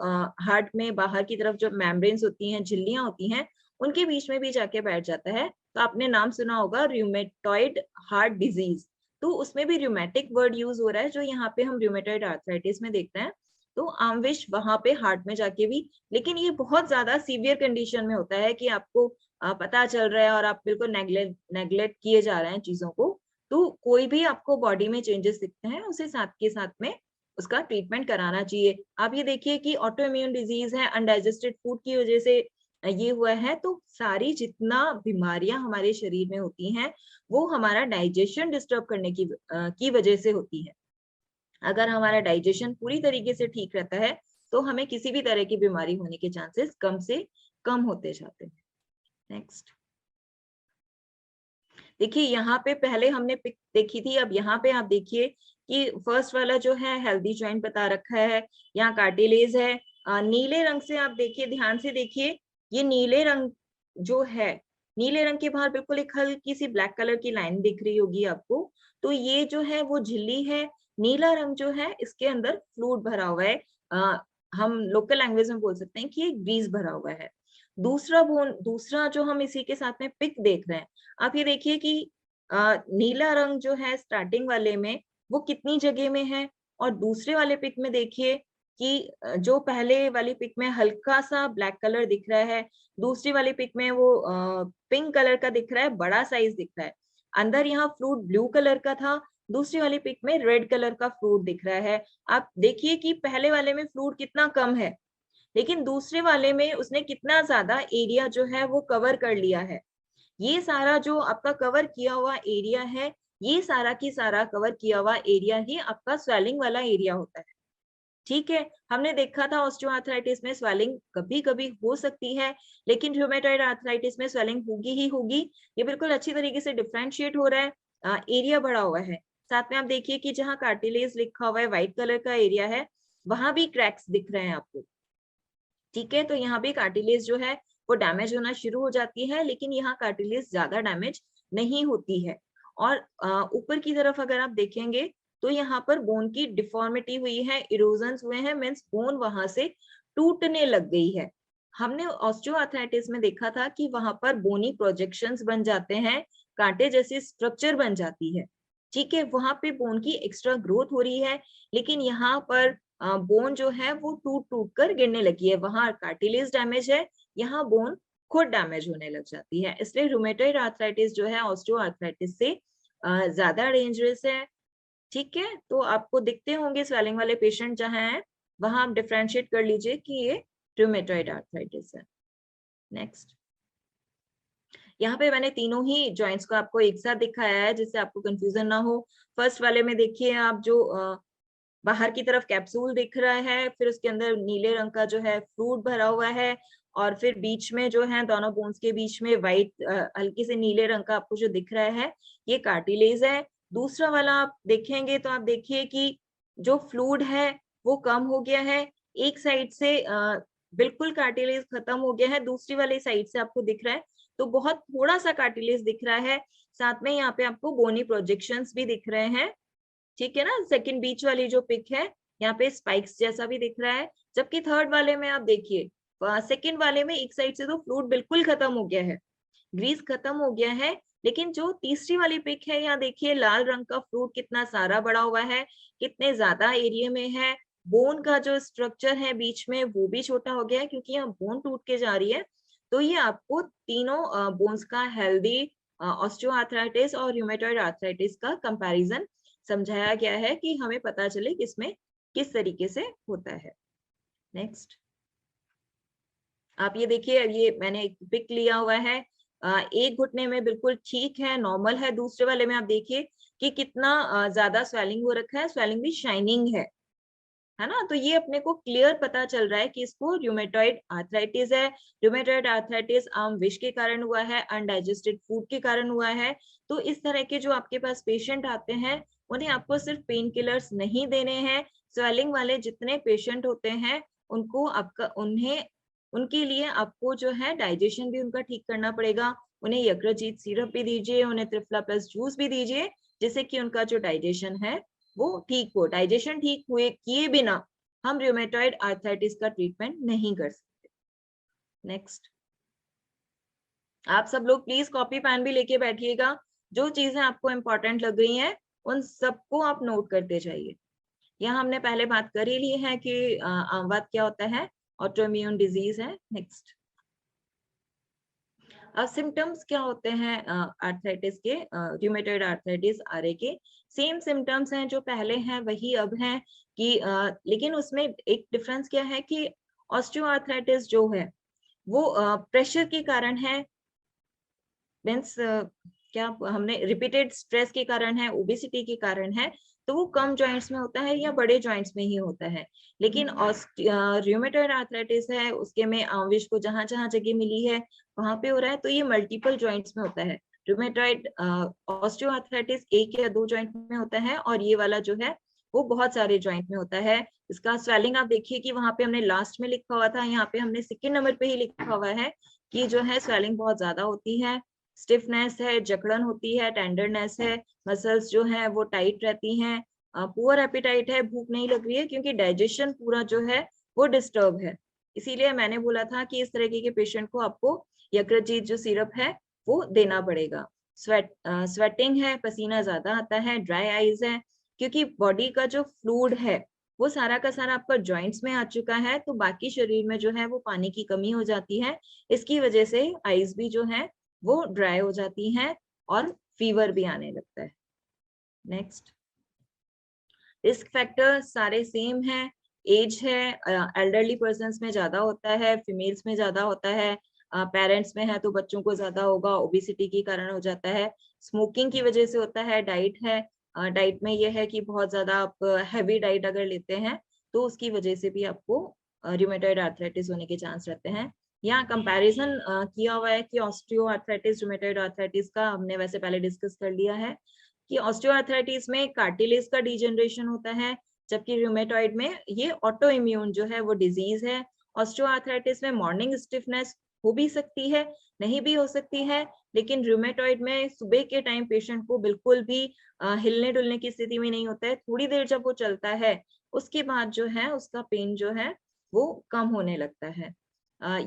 हार्ट में बाहर की तरफ जो मेम्ब्रेन्स होती हैं, झिल्लियां होती हैं, उनके बीच में भी जाके बैठ जाता है। तो आपने नाम सुना होगा रूमेटॉइड हार्ट डिजीज, तो उसमें भी रूमेटिक वर्ड यूज हो रहा है, जो यहाँ पे हम रूमेटॉइड आर्थराइटिस में देखते हैं। तो आमविश वहां पे हार्ट में जाके भी, लेकिन ये बहुत ज्यादा सीवियर कंडीशन में होता है कि आपको पता चल रहा है और आप बिल्कुल नेग्लेक्ट किए जा रहे हैं चीजों को, तो कोई भी आपको बॉडी में चेंजेस दिखते हैं उसे साथ के साथ में उसका ट्रीटमेंट कराना चाहिए। आप ये देखिए कि ऑटो इम्यून डिजीज है, अनडाइजेस्टेड फूड की वजह से ये हुआ है, तो सारी जितना बीमारियां हमारे शरीर में होती हैं वो हमारा डाइजेशन डिस्टर्ब करने की वजह से होती है। अगर हमारा डाइजेशन पूरी तरीके से ठीक रहता है तो हमें किसी भी तरह की बीमारी होने के चांसेस कम से कम होते जाते हैं। नेक्स्ट, देखिए यहाँ पे पहले हमने पिक देखी थी, अब यहाँ पे आप देखिए कि फर्स्ट वाला जो है हेल्दी जॉइंट बता रखा है, यहाँ कार्टिलेज है। नीले रंग से आप देखिए, ध्यान से देखिए, ये नीले रंग जो है, नीले रंग के बाहर बिल्कुल एक हल्की सी ब्लैक कलर की लाइन दिख रही होगी आपको, तो ये जो है वो झिल्ली है। नीला रंग जो है इसके अंदर फ्लूइड भरा हुआ है, हम लोकल लैंग्वेज में बोल सकते हैं कि ये ग्रीस भरा हुआ है। दूसरा बोन, दूसरा जो हम इसी के साथ में पिक देख रहे हैं, आप ये देखिए कि नीला रंग जो है स्टार्टिंग वाले में वो कितनी जगह में है, और दूसरे वाले पिक में देखिए कि जो पहले वाली पिक में हल्का सा ब्लैक कलर दिख रहा है, दूसरी वाली पिक में वो पिंक कलर का दिख रहा है, बड़ा साइज दिख रहा है। अंदर यहाँ फ्रूट ब्लू कलर का था, दूसरी वाली पिक में रेड कलर का फ्रूट दिख रहा है। आप देखिए कि पहले वाले में फ्रूट कितना कम है, लेकिन दूसरे वाले में उसने कितना ज्यादा एरिया जो है वो कवर कर लिया है। ये सारा जो आपका कवर किया हुआ एरिया है, ये सारा की सारा कवर किया हुआ एरिया ही आपका स्वेलिंग वाला एरिया होता है। ठीक है, हमने देखा था ऑस्टियोआर्थराइटिस में स्वेलिंग कभी कभी हो सकती है, लेकिन रूमेटॉइड आर्थराइटिस में स्वेलिंग होगी ही होगी। ये बिल्कुल अच्छी तरीके से डिफरेंशिएट हो रहा है, एरिया बढ़ा हुआ है। साथ में आप देखिए कि जहाँ कार्टिलेज लिखा हुआ है व्हाइट कलर का एरिया है, वहां भी क्रैक्स दिख रहे हैं आपको। ठीक है, तो यहाँ भी कार्टिलेज जो है वो डैमेज होना शुरू हो जाती है, लेकिन यहाँ कार्टिलेज ज्यादा डैमेज नहीं होती है। और ऊपर की तरफ अगर आप देखेंगे तो यहाँ पर बोन की डिफॉर्मिटी हुई है, इरोजन हुए हैं, मीन्स बोन वहां से टूटने लग गई है। हमने ऑस्टियोआर्थराइटिस में देखा था कि वहां पर बोनी प्रोजेक्शंस बन जाते हैं, कांटे जैसी स्ट्रक्चर बन जाती है। ठीक है, वहां पे बोन की एक्स्ट्रा ग्रोथ हो रही है, लेकिन यहाँ पर बोन जो है वो टूट टूट कर गिरने लगी है। वहां कार्टिलेज डैमेज है, यहाँ बोन खुद डैमेज होने लग जाती है। इसलिए रूमेटॉइड आर्थराइटिस जो है ऑस्टियोआर्थराइटिस से ज्यादा डेंजरस है। ठीक है, तो आपको दिखते होंगे स्वेलिंग वाले पेशेंट जहां हैं, वहां आप डिफरेंशिएट कर लीजिए कि ये रूमेटॉइड आर्थराइटिस है। नेक्स्ट, यहाँ पे मैंने तीनों ही जॉइंट्स को आपको एक साथ दिखाया है जिससे आपको कंफ्यूजन ना हो। फर्स्ट वाले में देखिए आप जो बाहर की तरफ कैप्सूल दिख रहा है, फिर उसके अंदर नीले रंग का जो है फ्रूट भरा हुआ है, और फिर बीच में जो है दोनों बोन्स के बीच में व्हाइट हल्की से नीले रंग का आपको जो दिख रहा है, ये कार्टिलेज है। दूसरा वाला आप देखेंगे तो आप देखिए कि जो फ्लूइड है वो कम हो गया है, एक साइड से बिल्कुल कार्टिलेज खत्म हो गया है, दूसरी वाली साइड से आपको दिख रहा है तो बहुत थोड़ा सा कार्टिलेज दिख रहा है। साथ में यहाँ पे आपको बोनी प्रोजेक्शंस भी दिख रहे हैं। ठीक है ना, सेकंड बीच वाली जो पिक है यहाँ पे स्पाइक्स जैसा भी दिख रहा है, जबकि थर्ड वाले में आप देखिए सेकंड वाले में एक साइड से तो फ्लूइड बिल्कुल खत्म हो गया है, ग्रीस खत्म हो गया है, लेकिन जो तीसरी वाली पिक है यहाँ देखिए लाल रंग का फ्रूट कितना सारा बड़ा हुआ है, कितने ज्यादा एरिया में है। बोन का जो स्ट्रक्चर है बीच में वो भी छोटा हो गया है क्योंकि यहाँ बोन टूट के जा रही है। तो ये आपको तीनों बोन्स का हेल्दी ऑस्टियोआर्थराइटिस और रूमेटॉइड आर्थराइटिस का कंपैरिजन समझाया गया है कि हमें पता चले किसमें किस तरीके से होता है। नेक्स्ट, आप ये देखिए, ये मैंने एक पिक लिया हुआ है, एक घुटने में बिल्कुल ठीक है, नॉर्मल है, दूसरे वाले में आप देखिए कि कितना ज्यादा स्वेलिंग हो रखा है, स्वेलिंग भी शाइनिंग है ना। तो ये अपने को क्लियर पता चल रहा है कि इसको रूमेटॉइड आर्थराइटिस है। रूमेटॉइड आर्थराइटिस आम विष के कारण हुआ है, अनडाइजेस्टेड फूड के कारण हुआ है। तो इस तरह के जो आपके पास पेशेंट आते हैं उन्हें आपको सिर्फ पेन किलर्स नहीं देने हैं। स्वेलिंग वाले जितने पेशेंट होते हैं उनको आपका उन्हें उनके लिए आपको जो है डाइजेशन भी उनका ठीक करना पड़ेगा। उन्हें यकृत सिरप भी दीजिए, उन्हें त्रिफला प्लस जूस भी दीजिए, जिससे कि उनका जो डाइजेशन है वो ठीक हो। डाइजेशन ठीक हुए किए बिना हम रूमेटॉइड आर्थराइटिस का ट्रीटमेंट नहीं कर सकते। नेक्स्ट, आप सब लोग प्लीज कॉपी पेन भी लेके बैठिएगा, जो चीजें आपको इंपॉर्टेंट लग रही हैं उन सबको आप नोट करते जाइए। यहाँ हमने पहले बात कर ही ली है कि आमवात क्या होता है, ऑटोइम्यून डिजीज है। नेक्स्ट, अब सिम्टम्स क्या होते हैं आर्थराइटिस के, रूमेटॉइड आर्थराइटिस आरए के? सेम सिम्टम्स हैं जो पहले हैं वही अब हैं कि लेकिन उसमें एक डिफरेंस क्या है कि ऑस्टियोआर्थराइटिस जो है वो प्रेशर के कारण है, मीन्स क्या हमने रिपीटेड स्ट्रेस के कारण है, ओबेसिटी के कारण है, तो वो कम जॉइंट्स में होता है या बड़े जॉइंट्स में ही होता है। लेकिन रूमेटॉइड आर्थराइटिस है उसके में आंविश को जहां जहां जगह मिली है वहां पे हो रहा है, तो ये मल्टीपल जॉइंट्स में होता है। रूमेटॉइड ऑस्टियोआर्थराइटिस एक या दो जॉइंट में होता है, और ये वाला जो है वो बहुत सारे जॉइंट में होता है। इसका स्वेलिंग आप देखिए कि वहां पे हमने लास्ट में लिखा हुआ था, यहाँ पे हमने सेकेंड नंबर पे ही लिखा हुआ है कि जो है स्वेलिंग बहुत ज्यादा होती है, स्टिफनेस है, जकड़न होती है, टेंडरनेस है, मसल्स जो है वो टाइट रहती हैं, पुअर एपिटाइट है, भूख नहीं लग रही है क्योंकि डाइजेशन पूरा जो है वो डिस्टर्ब है। इसीलिए मैंने बोला था कि इस तरीके के पेशेंट को आपको यकृत जो सिरप है वो देना पड़ेगा। स्वेटिंग है, पसीना ज्यादा आता है, ड्राई आईज है, क्योंकि बॉडी का जो फ्लूइड है वो सारा का सारा आपका जॉइंट्स में आ चुका है, तो बाकी शरीर में जो है वो पानी की कमी हो जाती है। इसकी वजह से आईज भी जो है वो ड्राई हो जाती हैं और फीवर भी आने लगता है। नेक्स्ट, रिस्क फैक्टर सारे सेम है। एज है, एल्डरली पर्सन्स में ज्यादा होता है, फीमेल्स में ज्यादा होता है, पेरेंट्स में है तो बच्चों को ज्यादा होगा, ओबेसिटी के कारण हो जाता है, स्मोकिंग की वजह से होता है, डाइट है, डाइट में यह है कि बहुत ज्यादा आप हैवी डाइट अगर लेते हैं तो उसकी वजह से भी आपको रूमेटॉइड आर्थराइटिस होने के चांस रहते हैं। यहाँ कंपैरिजन किया हुआ है कि ऑस्टियो आर्थराइटिस रूमेटॉइड आर्थराइटिस का हमने वैसे पहले डिस्कस कर लिया है कि ऑस्टियोआर्थराइटिस में कार्टिलेज का डिजेनरेशन होता है, जबकि रूमेटॉइड में ये ऑटो इम्यून जो है वो डिजीज है। ऑस्टियोआर्थराइटिस में मॉर्निंग स्टिफनेस हो भी सकती है, नहीं भी हो सकती है, लेकिन रूमेटॉइड में सुबह के टाइम पेशेंट को बिल्कुल भी हिलने डुलने की स्थिति में नहीं होता है। थोड़ी देर जब वो चलता है उसके बाद जो है उसका पेन जो है वो कम होने लगता है।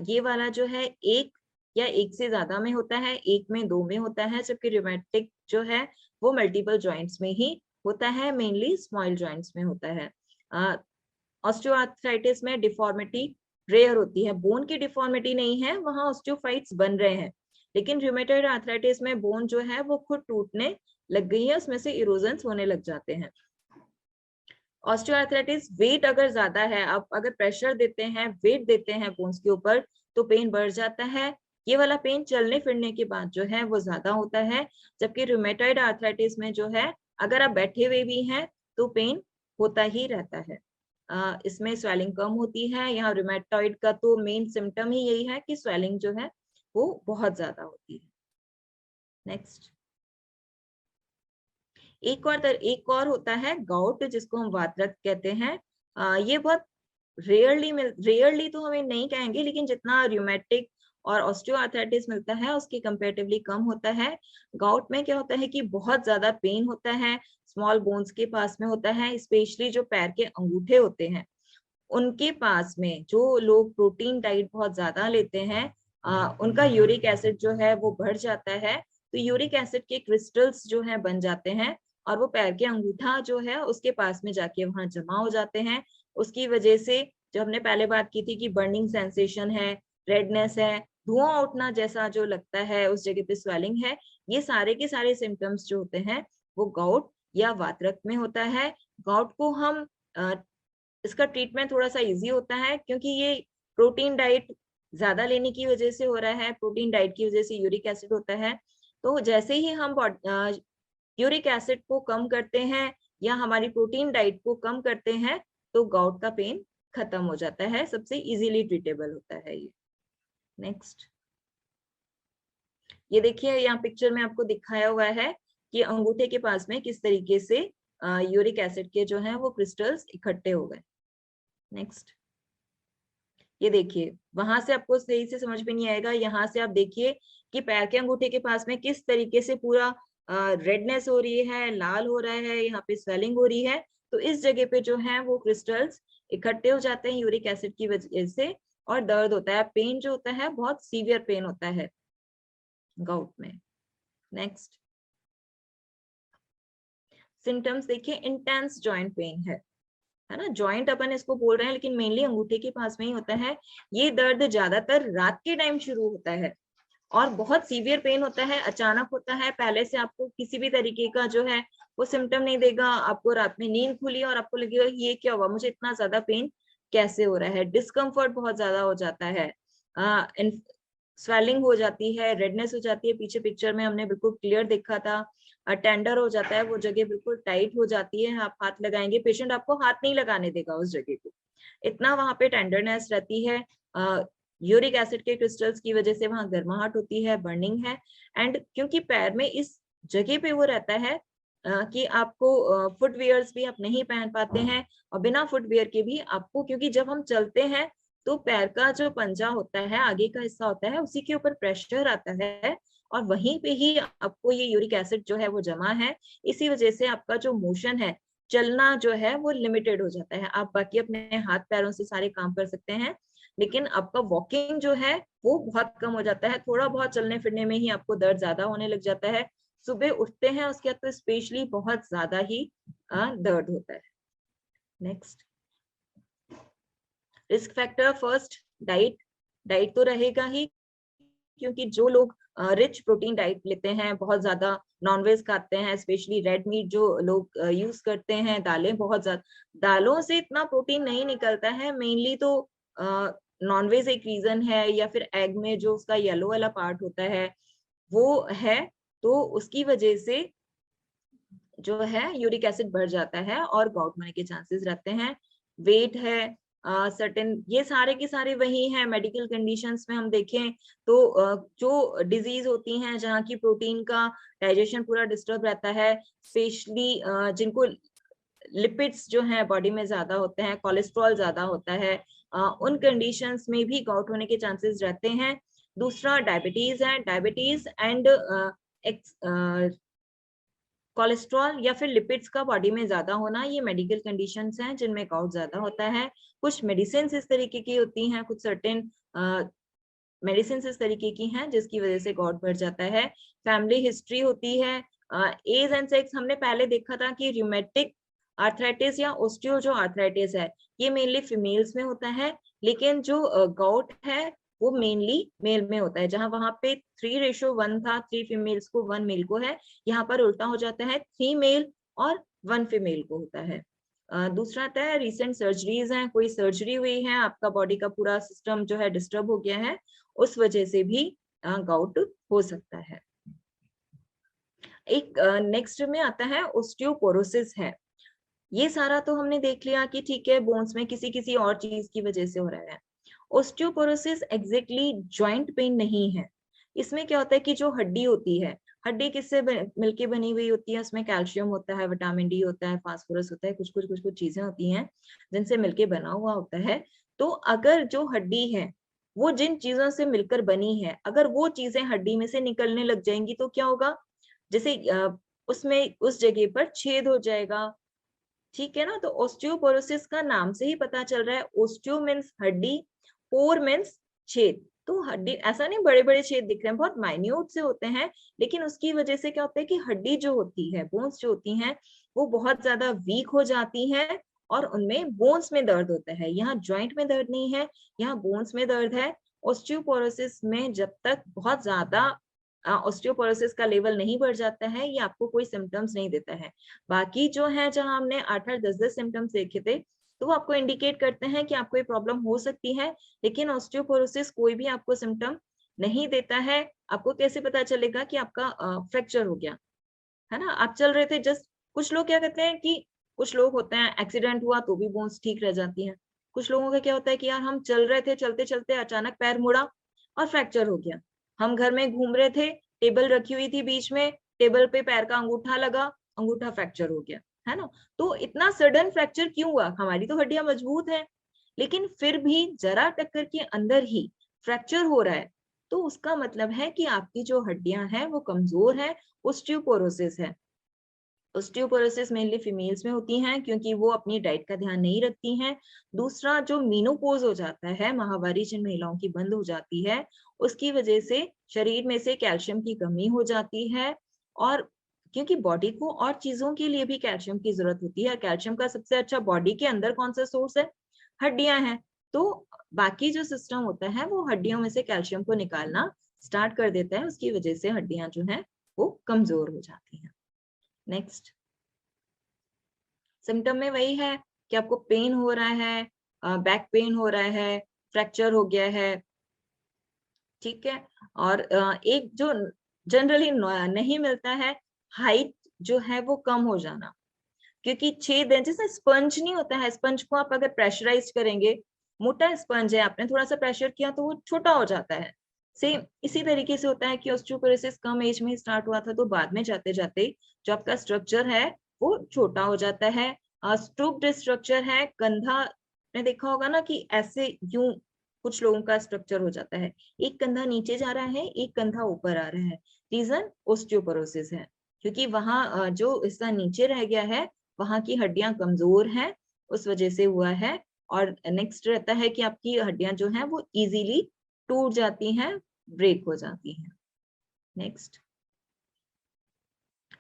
ये वाला जो है एक या एक से ज्यादा में होता है, एक में दो में होता है, जबकि रूमेटिक जो है वो मल्टीपल जॉइंट्स में ही होता है, मेनली स्मॉल जॉइंट्स में होता है। ऑस्टियोआर्थराइटिस में डिफॉर्मिटी रेयर होती है, बोन की डिफॉर्मिटी नहीं है, वहां ऑस्टियोफाइट्स बन रहे हैं, लेकिन रूमेटॉइड आर्थराइटिस में बोन जो है वो खुद टूटने लग गई है, उसमें से इरोजन्स होने लग जाते हैं। ऑस्टियोआर्थराइटिस वेट अगर ज्यादा है, आप अगर प्रेशर देते हैं, वेट देते हैं बोन्स के ऊपर तो पेन बढ़ जाता है। ये वाला पेन चलने फिरने के बाद जो है वो ज्यादा होता है, जबकि रूमेटॉइड आर्थराइटिस में जो है अगर आप बैठे हुए भी हैं तो पेन होता ही रहता है। इसमें स्वेलिंग कम होती है। यहाँ रूमेटॉइड का तो मेन सिम्टम ही यही है कि स्वेलिंग जो है वो बहुत ज्यादा होती है। नेक्स्ट, एक और होता है गाउट, जिसको हम वातरक्त कहते हैं। ये बहुत रेयरली तो हमें नहीं कहेंगे, लेकिन जितना रूमेटिक और ऑस्टियोआर्थराइटिस मिलता है उसके कंपैरेटिवली कम होता है। गाउट में क्या होता है कि बहुत ज्यादा पेन होता है, स्मॉल बोन्स के पास में होता है, स्पेशली जो पैर के अंगूठे होते हैं उनके पास में। जो लोग प्रोटीन डाइट बहुत ज्यादा लेते हैं उनका यूरिक एसिड जो है वो बढ़ जाता है, तो यूरिक एसिड के क्रिस्टल्स जो है बन जाते हैं और वो पैर के अंगूठा जो है उसके पास में जाके वहां जमा हो जाते हैं। उसकी वजह से जो हमने पहले बात की थी कि बर्निंग सेंसेशन है, रेडनेस है, धुआं उठना जैसा जो लगता है, उस जगह पे स्वेलिंग है, ये सारे के सारे सिम्टम्स जो होते हैं वो गाउट या वातरक्त में होता है। गाउट को हम इसका ट्रीटमेंट थोड़ा सा इजी होता है, क्योंकि ये प्रोटीन डाइट ज्यादा लेने की वजह से हो रहा है, प्रोटीन डाइट की वजह से यूरिक एसिड होता है। तो जैसे ही हम यूरिक एसिड को कम करते हैं या हमारी प्रोटीन डाइट को कम करते हैं तो गाउट का पेन खत्म हो जाता है, सबसे इजीली ट्रीटेबल होता है ये। नेक्स्ट, ये देखिए यहाँ पिक्चर में आपको दिखाया हुआ है कि अंगूठे के पास में किस तरीके से यूरिक एसिड के जो है वो क्रिस्टल्स इकट्ठे हो गए। नेक्स्ट, ये देखिए वहां से आपको सही से समझ में नहीं आएगा, यहाँ से आप देखिए कि पैर के अंगूठे के पास में किस तरीके से पूरा रेडनेस हो रही है, लाल हो रहा है, यहाँ पे स्वेलिंग हो रही है, तो इस जगह पे जो है वो क्रिस्टल्स इकट्ठे हो जाते हैं यूरिक एसिड की वजह से, और दर्द होता है, पेन जो होता है बहुत सीवियर पेन होता है गाउट में। नेक्स्ट, सिम्टम्स देखिए, इंटेंस जॉइंट पेन है ना, जॉइंट अपन इसको बोल रहे हैं लेकिन मेनली अंगूठे के पास में ही होता है। ये दर्द ज्यादातर रात के टाइम शुरू होता है और बहुत सीवियर पेन होता है, अचानक होता है, पहले से आपको किसी भी तरीके का जो है वो सिम्टम नहीं देगा। आपको रात में नींद खुली और आपको लगेगा ये क्या हुआ, मुझे इतना ज्यादा पेन कैसे हो रहा है, डिस्कम्फर्ट बहुत ज्यादा हो जाता है, स्वेलिंग हो जाती है, रेडनेस हो जाती है, पीछे पिक्चर में हमने बिल्कुल क्लियर देखा था, टेंडर हो जाता है, वो जगह बिल्कुल टाइट हो जाती है, आप हाथ लगाएंगे पेशेंट आपको हाथ नहीं लगाने देगा उस जगह को, इतना वहां पे टेंडरनेस रहती है। यूरिक एसिड के क्रिस्टल्स की वजह से वहां गर्माहट होती है, बर्निंग है, एंड क्योंकि पैर में इस जगह पे वो रहता है कि आपको फुटवियर्स भी आप नहीं पहन पाते हैं, और बिना फुटवियर के भी आपको, क्योंकि जब हम चलते हैं तो पैर का जो पंजा होता है, आगे का हिस्सा होता है, उसी के ऊपर प्रेशर आता है और वहीं पे ही आपको ये यूरिक एसिड जो है वो जमा है, इसी वजह से आपका जो मोशन है, चलना जो है वो लिमिटेड हो जाता है। आप बाकी अपने हाथ पैरों से सारे काम कर सकते हैं, लेकिन आपका वॉकिंग जो है वो बहुत कम हो जाता है, थोड़ा बहुत चलने फिरने में ही आपको दर्द ज्यादा होने लग जाता है, सुबह उठते हैं उसके बाद तो स्पेशली बहुत ज्यादा ही दर्द होता है। Next, risk factor first, diet. Diet तो रहेगा ही, क्योंकि जो लोग रिच प्रोटीन डाइट लेते हैं, बहुत ज्यादा नॉनवेज खाते हैं, स्पेशली रेड मीट जो लोग यूज करते हैं, दालें बहुत ज्यादा, दालों से इतना प्रोटीन नहीं निकलता है। मेनली तो नॉनवेज एक रीजन है, या फिर एग में जो उसका येलो वाला पार्ट होता है वो है, तो उसकी वजह से जो है यूरिक एसिड बढ़ जाता है और गाउट होने के चांसेस रहते हैं। वेट है, सर्टेन, ये सारे के सारे वही हैं। मेडिकल कंडीशंस में हम देखें तो जो डिजीज होती हैं जहाँ की प्रोटीन का डाइजेशन पूरा डिस्टर्ब रहता है, स्पेशली जिनको लिपिड्स जो है बॉडी में ज्यादा होते हैं, कोलेस्ट्रॉल ज्यादा होता है, उन कंडीशंस में भी गाउट होने के चांसेस रहते हैं। दूसरा डायबिटीज है, डायबिटीज एंड कोलेस्ट्रॉल या फिर लिपिड्स का बॉडी में ज्यादा होना, ये मेडिकल कंडीशंस हैं जिनमें गाउट ज्यादा होता है। कुछ मेडिसिन इस तरीके की होती हैं, कुछ सर्टेन मेडिसिन इस तरीके की हैं जिसकी वजह से गाउट बढ़ जाता है। फैमिली हिस्ट्री होती है, एज एंड सेक्स। हमने पहले देखा था कि रूमेटिक आर्थराइटिस या ओस्टियो जो आर्थराइटिस है ये मेनली फीमेल्स में होता है, लेकिन जो गाउट है वो मेनली मेल में होता है। जहां वहां पे 3:1 था, 3 फीमेल्स को 1 मेल को है, यहाँ पर उल्टा हो जाता है, 3 मेल और 1 फीमेल को होता है। दूसरा आता है रिसेंट सर्जरीज हैं, कोई सर्जरी हुई है, आपका बॉडी का पूरा सिस्टम जो है डिस्टर्ब हो गया है, उस वजह से भी गाउट हो सकता है। एक नेक्स्ट में आता है ओस्टियोपोरोसिस है। ये सारा तो हमने देख लिया कि ठीक है बोन्स में किसी किसी और चीज की वजह से हो रहा है। ओस्टियोपोरोसिस एग्जैक्टली जॉइंट पेन नहीं है। इसमें क्या होता है कि जो हड्डी होती है, हड्डी किससे मिलके बनी हुई होती है, उसमें कैल्शियम होता है, विटामिन डी होता है, फास्फोरस होता है, कुछ चीजें होती हैं जिनसे मिलके बना हुआ होता है। तो अगर जो हड्डी है वो जिन चीजों से मिलकर बनी है, अगर वो चीजें हड्डी में से निकलने लग जाएंगी तो क्या होगा, जैसे उसमें उस जगह पर छेद हो जाएगा, ठीक है ना। तो ओस्टियोपोरोसिस का नाम से ही पता चल रहा है, ओस्टियो मीन्स हड्डी, पोर मीन्स छेद। तो हड्डी ऐसा नहीं बड़े बड़े छेद दिख रहे हैं, बहुत माइन्यूट से होते हैं, लेकिन उसकी वजह से क्या होता है कि हड्डी जो होती है, बोन्स जो होती हैं, वो बहुत ज्यादा वीक हो जाती हैं और उनमें बोन्स में दर्द होता है। यहाँ ज्वाइंट में दर्द नहीं है, यहाँ बोन्स में दर्द है। ओस्टियोपोरोसिस में जब तक बहुत ज्यादा ऑस्टियोपोरोसिस का लेवल नहीं बढ़ जाता है, ये आपको कोई सिम्टम्स नहीं देता है। बाकी जो है जहां हमने 8-8, 10-10 सिम्टम्स देखे थे, तो वो आपको इंडिकेट करते हैं कि आपको ये प्रॉब्लम हो सकती है, लेकिन ऑस्टियोपोरोसिस कोई भी आपको सिम्टम नहीं देता है। आपको कैसे पता चलेगा कि आपका फ्रैक्चर हो गया, है ना। आप चल रहे थे जस्ट, कुछ लोग क्या करते हैं कि कुछ लोग होते हैं एक्सीडेंट हुआ तो भी बोन्स ठीक रह जाती हैं। कुछ लोगों का क्या होता है कि यार हम चल रहे थे, चलते चलते अचानक पैर मुड़ा और फ्रैक्चर हो गया। हम घर में घूम रहे थे, टेबल रखी हुई थी बीच में, टेबल पे पैर का अंगूठा लगा, अंगूठा फ्रैक्चर हो गया, है ना। तो इतना सडन फ्रैक्चर क्यों हुआ, हमारी तो हड्डियां मजबूत है, लेकिन फिर भी जरा टक्कर के अंदर ही फ्रैक्चर हो रहा है, तो उसका मतलब है कि आपकी जो हड्डियां हैं वो कमजोर है, ओस्टियोपोरोसिस है। ओस्टियोपोरोसिस मेनली फीमेल्स में होती हैं क्योंकि वो अपनी डाइट का ध्यान नहीं रखती हैं। दूसरा, जो मीनोपॉज हो जाता है, माहवारी जिन महिलाओं की बंद हो जाती है, उसकी वजह से शरीर में से कैल्शियम की कमी हो जाती है, और क्योंकि बॉडी को और चीजों के लिए भी कैल्शियम की जरूरत होती है, कैल्शियम का सबसे अच्छा बॉडी के अंदर कौन सा सोर्स है, हड्डियां हैं। तो बाकी जो सिस्टम होता है वो हड्डियों में से कैल्शियम को निकालना स्टार्ट कर देता है, उसकी वजह से हड्डियां जो है वो कमजोर हो जाती हैं। नेक्स्ट, सिम्टम में वही है कि आपको पेन हो रहा है, बैक पेन हो रहा है, फ्रैक्चर हो गया है, ठीक है। और एक जो जनरली नहीं मिलता है, हाइट जो है वो कम हो जाना, क्योंकि छेद है, जैसे स्पंज नहीं होता है, स्पंज को आप अगर प्रेशराइज करेंगे, मोटा स्पंज है, आपने थोड़ा सा प्रेशर किया तो वो छोटा हो जाता है। सेम इसी तरीके से होता है कि ऑस्टियोपोरोसिस कम एज में स्टार्ट हुआ था, तो बाद में जाते जाते जो आपका स्ट्रक्चर है वो छोटा हो जाता है। स्ट्रूप्ड स्ट्रक्चर है, कंधा ने देखा होगा ना कि ऐसे यूं कुछ लोगों का स्ट्रक्चर हो जाता है, एक कंधा नीचे जा रहा है, एक कंधा ऊपर आ रहा है। रीजन ओस्टियोपोरोसिस है, क्योंकि वहां जो हिस्सा नीचे रह गया है वहां की हड्डियां कमजोर हैं, उस वजह से हुआ है। और नेक्स्ट रहता है कि आपकी हड्डियां जो हैं वो इजीली टूट जाती हैं, ब्रेक हो जाती हैं। नेक्स्ट,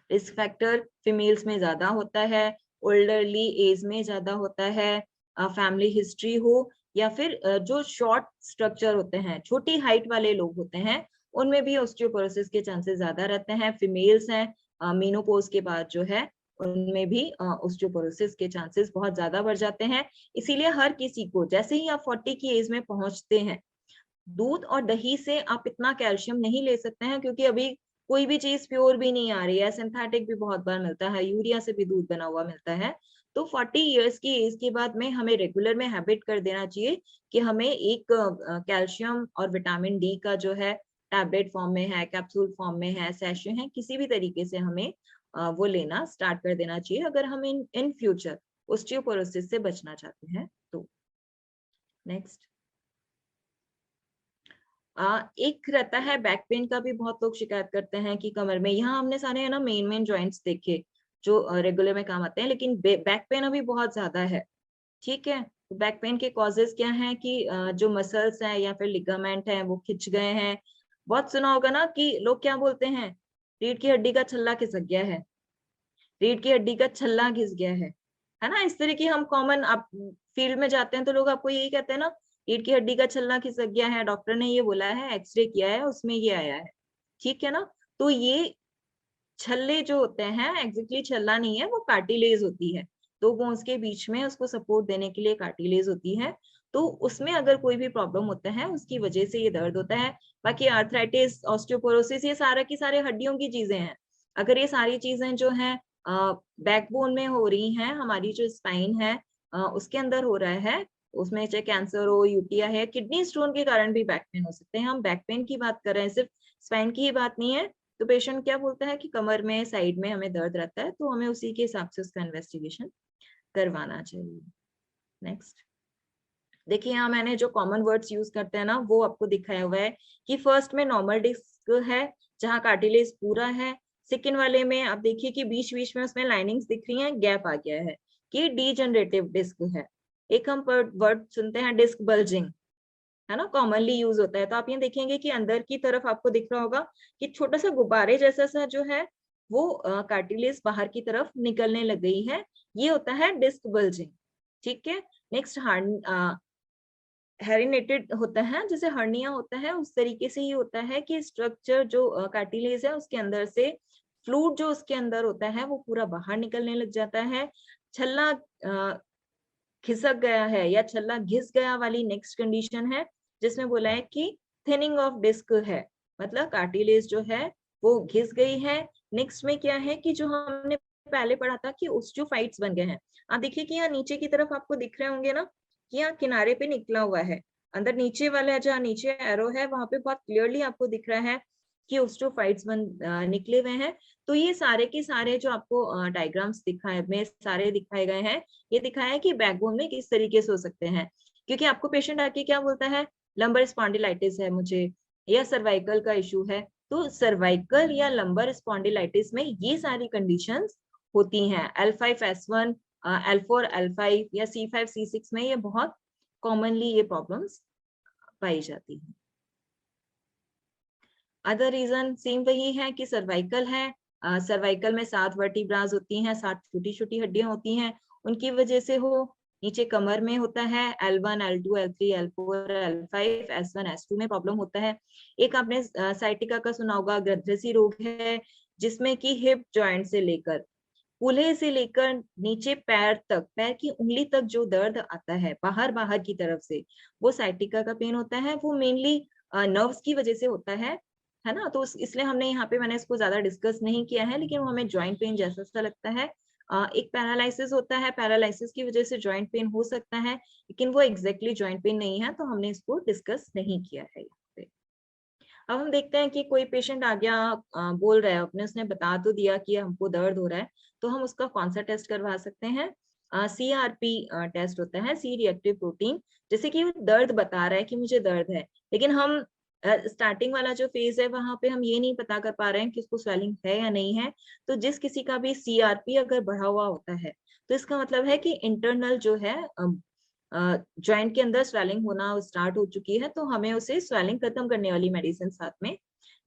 रिस्क फैक्टर फीमेल्स में ज्यादा होता है, ओल्डरली एज में ज्यादा होता है, फैमिली हिस्ट्री हो, या फिर जो शॉर्ट स्ट्रक्चर होते हैं, छोटी हाइट वाले लोग होते हैं, उनमें भी ऑस्टियोपोरोसिस के चांसेस ज्यादा रहते हैं। फीमेल्स हैं मेनोपॉज के बाद जो है उनमें भी ऑस्टियोपोरोसिस के चांसेस बहुत ज्यादा बढ़ जाते हैं। इसीलिए हर किसी को जैसे ही आप 40 की एज में पहुंचते हैं, दूध और दही से आप इतना कैल्शियम नहीं ले सकते हैं, क्योंकि अभी कोई भी चीज प्योर भी नहीं आ रही है, सिंथेटिक भी बहुत बार मिलता है, यूरिया से भी दूध बना हुआ मिलता है। तो 40 इयर्स की एज के बाद में हमें रेगुलर में हैबिट कर देना चाहिए कि हमें एक कैल्शियम और विटामिन डी का जो है टैबलेट फॉर्म में है, कैप्सूल फॉर्म में है, सैशे है, किसी भी तरीके से हमें वो लेना स्टार्ट कर देना चाहिए अगर हम इन फ्यूचर ऑस्टियोपोरोसिस से बचना चाहते हैं तो। नेक्स्ट एक रहता है बैक पेन का भी, बहुत लोग शिकायत करते हैं कि कमर में, यहाँ हमने सारे है ना मेन जॉइंट्स देखे जो रेगुलर में काम आते हैं, लेकिन बैक पेन अभी बहुत ज्यादा है। ठीक है, तो बैक पेन के कॉजेज क्या हैं कि जो मसल्स हैं या फिर लिगामेंट हैं वो खिंच गए हैं। बहुत सुना होगा ना कि लोग क्या बोलते हैं, रीढ़ की हड्डी का छल्ला खिसक गया है, रीढ़ की हड्डी का छल्ला घिस गया है ना। इस तरह की हम कॉमन, आप फील्ड में जाते हैं तो लोग आपको यही कहते हैं ना, रीढ़ की हड्डी का छल्ला खिसक गया है, डॉक्टर ने ये बोला है, एक्सरे किया है, उसमें ये आया है। ठीक है ना, तो ये छल्ले जो होते हैं एग्जैक्टली छल्ला नहीं है, वो कार्टिलेज होती है। दो बोन्स के बीच में उसको सपोर्ट देने के लिए कार्टिलेज होती है। तो उसमें अगर कोई भी प्रॉब्लम होता है उसकी वजह से ये दर्द होता है। बाकी आर्थराइटिस, ऑस्टियोपोरोसिस, ये सारा की सारे हड्डियों की चीजें हैं। अगर ये सारी चीजें जो है बैकबोन में हो रही हैं, हमारी जो स्पाइन है उसके अंदर हो रहा है, उसमें चाहे कैंसर हो, यूटीआई है, किडनी स्टोन के कारण भी बैक पेन हो सकते हैं। हम बैक पेन की बात कर रहे हैं, सिर्फ स्पाइन की ही बात नहीं है। तो पेशेंट क्या बोलता है कि कमर में, साइड में हमें दर्द रहता है, तो हमें उसी के हिसाब से उसका इन्वेस्टिगेशन करवाना चाहिए। नेक्स्ट देखिए, यहाँ मैंने जो कॉमन वर्ड्स यूज करते हैं ना वो आपको दिखाया हुआ है कि फर्स्ट में नॉर्मल डिस्क है जहाँ कार्टिलेज पूरा है। सेकेंड वाले में आप देखिए कि बीच बीच में उसमें लाइनिंग्स दिख रही हैं, गैप आ गया है, कि डीजनरेटिव डिस्क है। एक हम वर्ड सुनते हैं डिस्क बल्जिंग, है ना, कॉमनली यूज होता है। तो आप ये देखेंगे कि अंदर की तरफ आपको दिख रहा होगा कि छोटा सा गुब्बारे जैसा सा जो है वो कार्टिलेज बाहर की तरफ निकलने लग गई है, ये होता है डिस्क बल्जिंग। ठीक है, नेक्स्ट हेरिनेटेड होता है, जैसे हर्निया होता है उस तरीके से ही होता है कि स्ट्रक्चर जो कार्टिलेज है उसके अंदर से फ्लूइड जो उसके अंदर होता है वो पूरा बाहर निकलने लग जाता है। छल्ला खिसक गया है या छल्ला घिस गया वाली नेक्स्ट कंडीशन है, जिसमें बोला है कि थिनिंग ऑफ डिस्क है, मतलब कार्टिलेज जो है वो घिस गई है। नेक्स्ट में क्या है कि जो हमने पहले पढ़ा था कि ओस्टियोफाइट्स बन गए हैं। आप देखिए कि यहाँ नीचे की तरफ आपको दिख रहे होंगे ना कि यहाँ किनारे पे निकला हुआ है, अंदर नीचे वाला जहाँ नीचे एरो है वहां पे बहुत क्लियरली आपको दिख रहा है कि ओस्टियोफाइट्स निकले हुए हैं। तो ये सारे के सारे जो आपको डायग्राम्स दिखाए में सारे दिखाए गए हैं, ये दिखाया है कि बैकबोन में किस तरीके से हो सकते हैं। क्योंकि आपको पेशेंट आके क्या बोलता है, लंबर स्पॉन्डिलाइटिस है मुझे, या सर्वाइकल का इशू है। तो सर्वाइकल या लंबर स्पॉन्डिलाइटिस में ये सारी कंडीशंस होती हैं। L5S1, L4, L5 या C5, C6 में ये बहुत कॉमनली ये प्रॉब्लम्स पाई जाती हैं। अदर रीजन सेम वही है कि सर्वाइकल है, सर्वाइकल में 7 वर्टिब्रास होती हैं, 7 छोटी छोटी हड्डियां होती हैं, उनकी वजह से हो। नीचे कमर में होता है L1, L2, L3, L4, L5, S1, S2 में प्रॉब्लम होता है। एक आपने साइटिका का सुना होगा, ग्रंथिरसी रोग है, जिसमें कि हिप जॉइंट से लेकर कूल्हे से लेकर नीचे पैर तक, पैर की उंगली तक जो दर्द आता है बाहर बाहर की तरफ से, वो साइटिका का पेन होता है। वो मेनली नर्व्स की वजह से होता है ना। तो इसलिए हमने यहाँ पे, मैंने इसको ज्यादा डिस्कस नहीं किया है, लेकिन वो हमें जॉइंट पेन जैसा सा लगता है। एक पैरालिसिस होता है, पैरालिसिस की वजह से जॉइंट पेन हो सकता है, लेकिन वो एग्जैक्टली जॉइंट पेन नहीं है, तो हमने इसको डिस्कस नहीं किया है यहाँ पे। अब हम देखते हैं कि कोई पेशेंट आ गया, बोल रहा है अपने, उसने बता तो दिया कि हमको दर्द हो रहा है, तो हम उसका कौन सा टेस्ट करवा सकते हैं। CRP टेस्ट होता है, सी रिएक्टिव प्रोटीन। जैसे कि वो दर्द बता रहा है कि मुझे दर्द है, लेकिन हम स्टार्टिंग वाला जो फेज है वहां पे हम ये नहीं पता कर पा रहे हैं कि उसको स्वेलिंग है या नहीं है। तो जिस किसी का भी CRP अगर बढ़ा हुआ होता है, तो इसका मतलब है कि इंटरनल जो है जॉइंट के अंदर स्वेलिंग होना स्टार्ट हो चुकी है, तो हमें उसे स्वेलिंग खत्म करने वाली मेडिसिन साथ में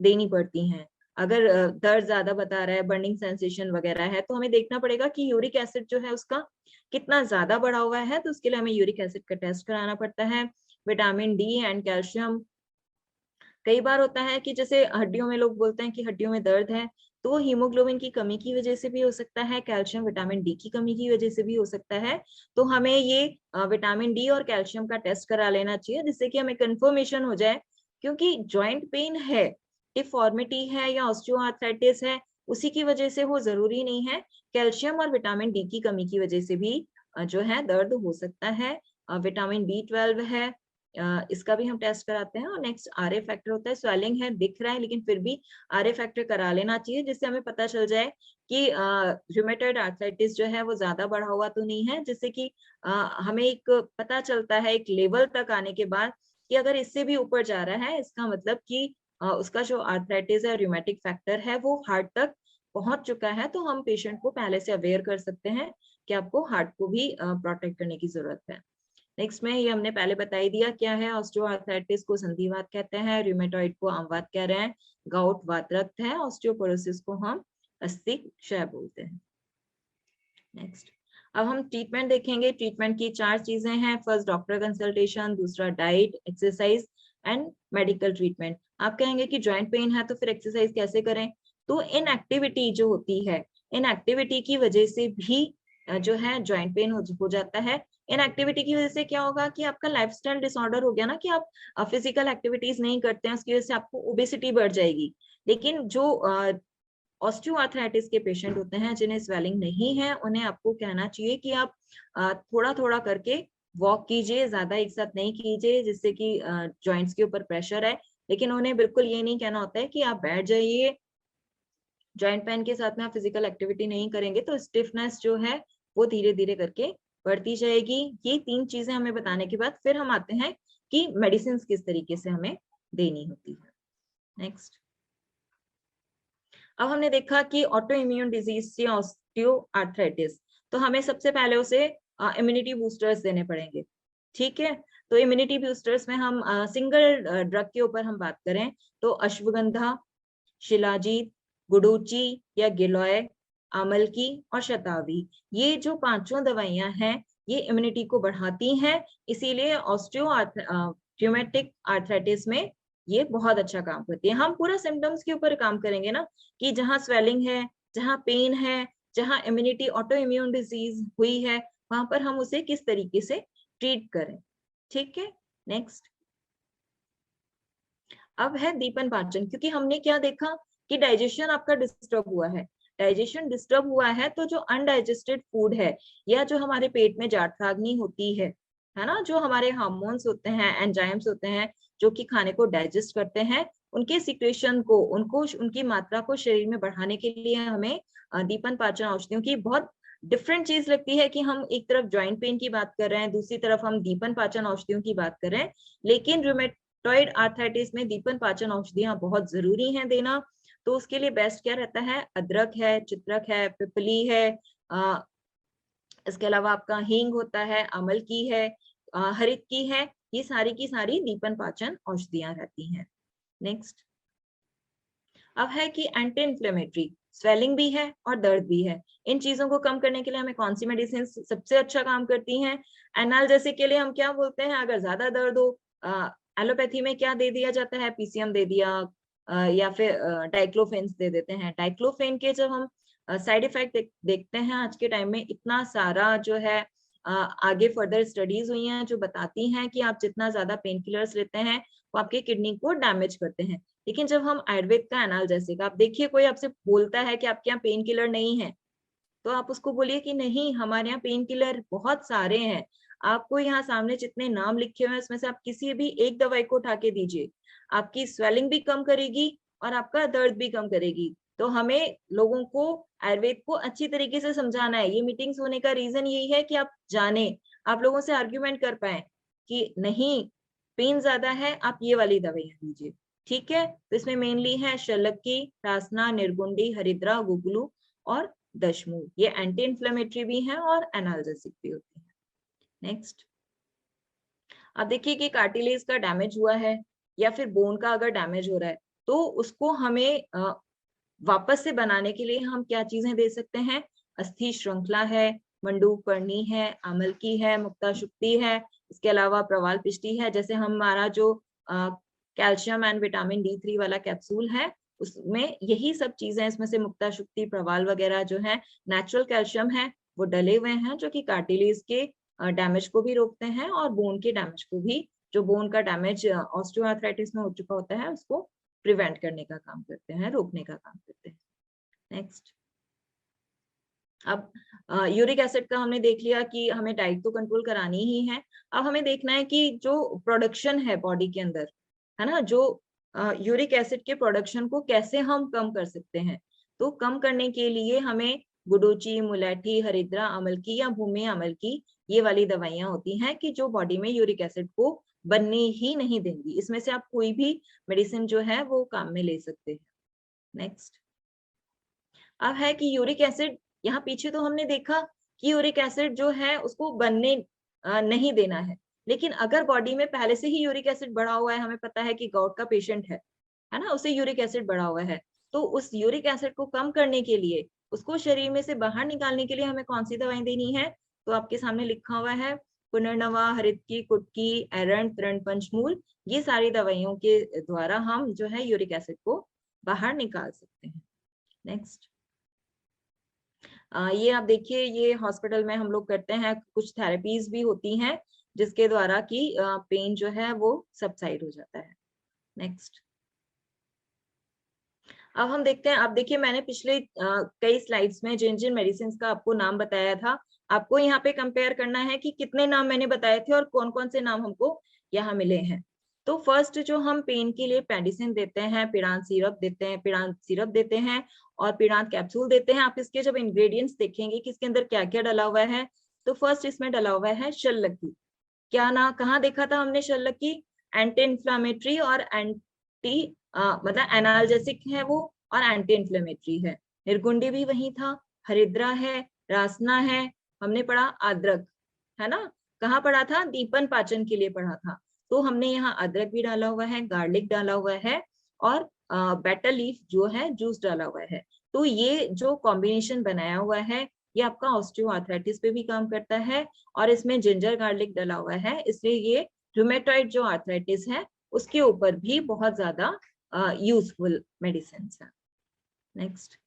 देनी पड़ती हैं। अगर दर्द ज्यादा बता रहा है, बर्निंग सेंसेशन वगैरह है, तो हमें देखना पड़ेगा कि यूरिक एसिड जो है उसका कितना ज्यादा बढ़ा हुआ है, तो उसके लिए हमें यूरिक एसिड का टेस्ट कराना पड़ता है। विटामिन डी एंड कैल्शियम, कई बार होता है कि जैसे हड्डियों में लोग बोलते हैं कि हड्डियों में दर्द है, तो हीमोग्लोबिन की कमी की वजह से भी हो सकता है, कैल्शियम विटामिन डी की कमी की वजह से भी हो सकता है। तो हमें ये विटामिन डी और कैल्शियम का टेस्ट करा लेना चाहिए, जिससे कि हमें कंफर्मेशन हो जाए, क्योंकि जॉइंट पेन है, डिफॉर्मिटी है या ऑस्टियोआर्थराइटिस है, उसी की वजह से हो जरूरी नहीं है। कैल्शियम और विटामिन डी की कमी की वजह से भी जो है दर्द हो सकता है। विटामिन बी 12 है, इसका भी हम टेस्ट कराते हैं। और नेक्स्ट आरए फैक्टर होता है, स्वेलिंग है दिख रहा है लेकिन फिर भी आरए फैक्टर करा लेना चाहिए, जिससे हमें पता चल जाए कि रूमेटॉइड आर्थराइटिस जो है वो ज्यादा बढ़ा हुआ तो नहीं है, जिससे कि हमें एक पता चलता है एक लेवल तक आने के बाद कि अगर इससे भी ऊपर जा रहा है, इसका मतलब कि उसका जो आर्थराइटिस है, रूमेटिक फैक्टर है, वो हार्ट तक पहुंच चुका है। तो हम पेशेंट को पहले से अवेयर कर सकते हैं कि आपको हार्ट को भी प्रोटेक्ट करने की जरूरत है। नेक्स्ट में ये हमने पहले बता ही दिया क्या है, ऑस्टियोआर्थराइटिस को संधिवात कहते हैं, रूमेटॉइड को आमवात कह रहे हैं, गाउट वातरक्त है, ऑस्टियोपोरोसिस को हम अस्थि क्षय बोलते हैं। नेक्स्ट, अब हम ट्रीटमेंट देखेंगे। ट्रीटमेंट की 4 चीजें हैं, फर्स्ट डॉक्टर कंसल्टेशन, दूसरा diet, exercise and medical treatment. आप कहेंगे कि जॉइंट पेन है तो फिर एक्सरसाइज कैसे करें, तो इनएक्टिविटी जो होती है, इनएक्टिविटी की वजह से भी जो है जॉइंट पेन हो जाता है। इनएक्टिविटी की वजह से क्या होगा कि आपका लाइफस्टाइल डिसऑर्डर हो गया ना, कि आप फिजिकल एक्टिविटीज नहीं करते हैं, उसकी वजह से आपको ओबेसिटी बढ़ जाएगी। लेकिन जो ऑस्टियोआर्थराइटिस के पेशेंट होते हैं जिन्हें स्वेलिंग नहीं है, उन्हें आपको कहना चाहिए कि आप थोड़ा थोड़ा करके वॉक कीजिए, ज्यादा एक साथ नहीं कीजिए, जिससे कि जॉइंट्स के ऊपर प्रेशर है। लेकिन उन्हें बिल्कुल ये नहीं कहना होता है कि आप बैठ जाइए, जॉइंट पेन के साथ में आप फिजिकल एक्टिविटी नहीं करेंगे तो स्टिफनेस जो है वो धीरे धीरे करके बढ़ती जाएगी। ये 3 चीजें हमें बताने के बाद फिर हम आते हैं कि मेडिसिन किस तरीके से हमें देनी होती है। नेक्स्ट, अब हमने देखा कि ऑटो इम्यून डिजीज या ऑस्टियोआर्थराइटिस, तो हमें सबसे पहले उसे इम्यूनिटी बूस्टर्स देने पड़ेंगे। ठीक है, तो इम्यूनिटी बूस्टर्स में हम सिंगल ड्रग के ऊपर हम बात करें तो अश्वगंधा, शिलाजीत, गुडुची या गिलोय, आमलकी और शतावरी, ये जो 5 दवाइयां हैं ये इम्यूनिटी को बढ़ाती हैं, इसीलिए रूमेटिक आर्थराइटिस में ये बहुत अच्छा काम करती है। हम पूरा सिम्टम्स के ऊपर काम करेंगे ना, कि जहाँ स्वेलिंग है, जहाँ पेन है, जहाँ इम्यूनिटी ऑटो इम्यून डिजीज हुई है, वहां पर हम उसे किस तरीके से ट्रीट करें। ठीक है, नेक्स्ट, अब है दीपन पाचन, क्योंकि हमने क्या देखा कि डाइजेशन आपका डिस्टर्ब हुआ है। डाइजेशन डिस्टर्ब हुआ है तो जो अनडाइजेस्टेड फूड है या जो हमारे पेट में जाठराग्नि होती है ना, जो हमारे हार्मोन्स होते हैं, एंजाइम्स होते हैं जो कि खाने को डाइजेस्ट करते हैं, उनके सिक्रेशन को, उनको उनकी मात्रा को शरीर में बढ़ाने के लिए हमें दीपन पाचन औषधियों की बहुत डिफरेंट चीज लगती है कि हम एक तरफ ज्वाइंट पेन की बात कर रहे हैं, दूसरी तरफ हम दीपन पाचन औषधियों की बात कर रहे हैं। लेकिन रूमेटॉइड आर्थराइटिस में दीपन पाचन औषधियां बहुत जरूरी हैं देना। तो उसके लिए बेस्ट क्या रहता है, अदरक है, चित्रक है, पिपली है, इसके अलावा आपका हींग होता है, अमल की है, हरित की है, ये सारी की सारी दीपन पाचन औषधियां रहती हैं। नेक्स्ट, अब है कि एंटी इन्फ्लेमेटरी, स्वेलिंग भी है और दर्द भी है, इन चीजों को कम करने के लिए हमें कौन सी मेडिसिन सबसे अच्छा काम करती हैं। एनाल्जेसिक के लिए हम क्या बोलते हैं, अगर ज्यादा दर्द हो, एलोपैथी में क्या दे दिया जाता है, पीसीएम दे दिया, या फिर डाइक्लोफेन दे देते हैं। डाइक्लोफेन के जब हम साइड इफेक्ट देखते हैं आज के टाइम में, इतना सारा जो है आगे फर्दर स्टडीज हुई हैं जो बताती हैं कि आप जितना ज्यादा पेन किलर्स लेते हैं वो आपके किडनी को डैमेज करते हैं। लेकिन जब हम आयुर्वेद का एनाल्जेसिक, आप देखिए कोई आपसे बोलता है कि आपके यहाँ पेन किलर नहीं है, तो आप उसको बोलिए कि नहीं, हमारे यहाँ पेन किलर बहुत सारे हैं, आपको यहाँ सामने जितने नाम लिखे हुए हैं उसमें से आप किसी भी एक दवाई को उठा के दीजिए, आपकी स्वेलिंग भी कम करेगी और आपका दर्द भी कम करेगी। तो हमें लोगों को आयुर्वेद को अच्छी तरीके से समझाना है। ये मीटिंग्स होने का रीजन यही है कि आप जाने, आप लोगों से आर्ग्यूमेंट कर पाए कि नहीं, पेन ज्यादा है, आप ये वाली दवाइयां दीजिए। ठीक है, तो इसमें मेनली है शलक्की, रासना, निर्गुंडी, हरिद्रा, गुगलू और दशमूल, ये एंटी इन्फ्लेमेटरी भी हैं और एनाल्जेसिक भी होते हैं। नेक्स्ट, अब देखिए कि कार्टिलेज का डैमेज हुआ है या फिर बोन का अगर डैमेज हो रहा है तो उसको हमें वापस से बनाने के लिए हम क्या चीजें दे सकते हैं? अस्थि श्रृंखला है, मंडूकर्णी है, आमलकी है, मुक्ताशुक्ति है, इसके अलावा प्रवाल पिष्टी है। जैसे हमारा जो कैल्शियम एंड विटामिन D3 वाला कैप्सूल है, उसमें यही सब चीजें, इसमें से मुक्ताशुक्ति, प्रवाल वगैरह जो है नेचुरल कैल्शियम है, वो डले हुए हैं, जो कि कार्टिलेज के डैमेज को भी रोकते हैं और बोन के डैमेज को भी, जो बोन का डैमेज ऑस्टियोआर्थराइटिस में हो चुका होता है, उसको प्रिवेंट करने का काम करते हैं, रोकने का काम करते हैं। नेक्स्ट, अब यूरिक एसिड का हमने देख लिया कि हमें डाइट तो कंट्रोल करानी ही है। अब हमें देखना है कि जो प्रोडक्शन है बॉडी के अंदर, है ना, जो यूरिक एसिड के प्रोडक्शन को कैसे हम कम कर सकते हैं। तो कम करने के लिए हमें गुडुचि, मुलेठी, हरिद्रा अमलकी या भूमि अमलकी, ये वाली दवाइयां होती हैं कि जो बॉडी में यूरिक एसिड को बनने ही नहीं देंगी। इसमें से आप कोई भी मेडिसिन जो है वो काम में ले सकते हैं। नेक्स्ट, अब है कि यूरिक एसिड, यहाँ पीछे तो हमने देखा कि यूरिक एसिड जो है उसको बनने नहीं देना है, लेकिन अगर बॉडी में पहले से ही यूरिक एसिड बढ़ा हुआ है, हमें पता है कि गाउट का पेशेंट है ना, उसे यूरिक एसिड बढ़ा हुआ है, तो उस यूरिक एसिड को कम करने के लिए, उसको शरीर में से बाहर निकालने के लिए हमें कौन सी दवाई देनी है? तो आपके सामने लिखा हुआ है पुनर्नवा, हरितकी, कुटकी, एरंड, तृण, पंचमूल, ये सारी दवाइयों के द्वारा हम जो है यूरिक एसिड को बाहर निकाल सकते हैं। नेक्स्ट, ये आप देखिए, ये हॉस्पिटल में हम लोग करते हैं, कुछ थेरेपीज भी होती हैं जिसके द्वारा कि पेन जो है वो सबसाइड हो जाता है। नेक्स्ट, अब हम देखते हैं, अब देखिए मैंने पिछले कई स्लाइड्स में जिन जिन मेडिसिन का आपको नाम बताया था, आपको यहाँ पे कंपेयर करना है कि कितने नाम मैंने बताए थे और कौन कौन से नाम हमको यहाँ मिले हैं। तो फर्स्ट जो हम पेन के लिए मेडिसिन देते हैं, पिरान सिरप देते हैं और पिरान कैप्सूल देते हैं। आप इसके जब इंग्रेडिएंट्स देखेंगे कि इसके अंदर क्या क्या डला हुआ है, तो फर्स्ट इसमें डला हुआ है शल्लकी। क्या ना, कहाँ देखा था हमने शल्लकी? एंटी इंफ्लामेटरी और एंटी मतलब एनाल्जेसिक है वो, और एंटी इंफ्लेमेटरी है। निर्गुंडी भी वही था, हरिद्रा है, रासना है, हमने पढ़ा अदरक, है ना, कहाँ पढ़ा था? दीपन पाचन के लिए पढ़ा था। तो हमने यहाँ अदरक भी डाला हुआ है, गार्लिक डाला हुआ है और बेटर लीफ जो है जूस डाला हुआ है। तो ये जो कॉम्बिनेशन बनाया हुआ है, ये आपका ऑस्टियोआर्थराइटिस पे भी काम करता है, और इसमें जिंजर गार्लिक डाला हुआ है, इसलिए ये रूमेटॉइड जो आर्थराइटिस है उसके ऊपर भी बहुत ज्यादा यूजफुल मेडिसिन है। Next,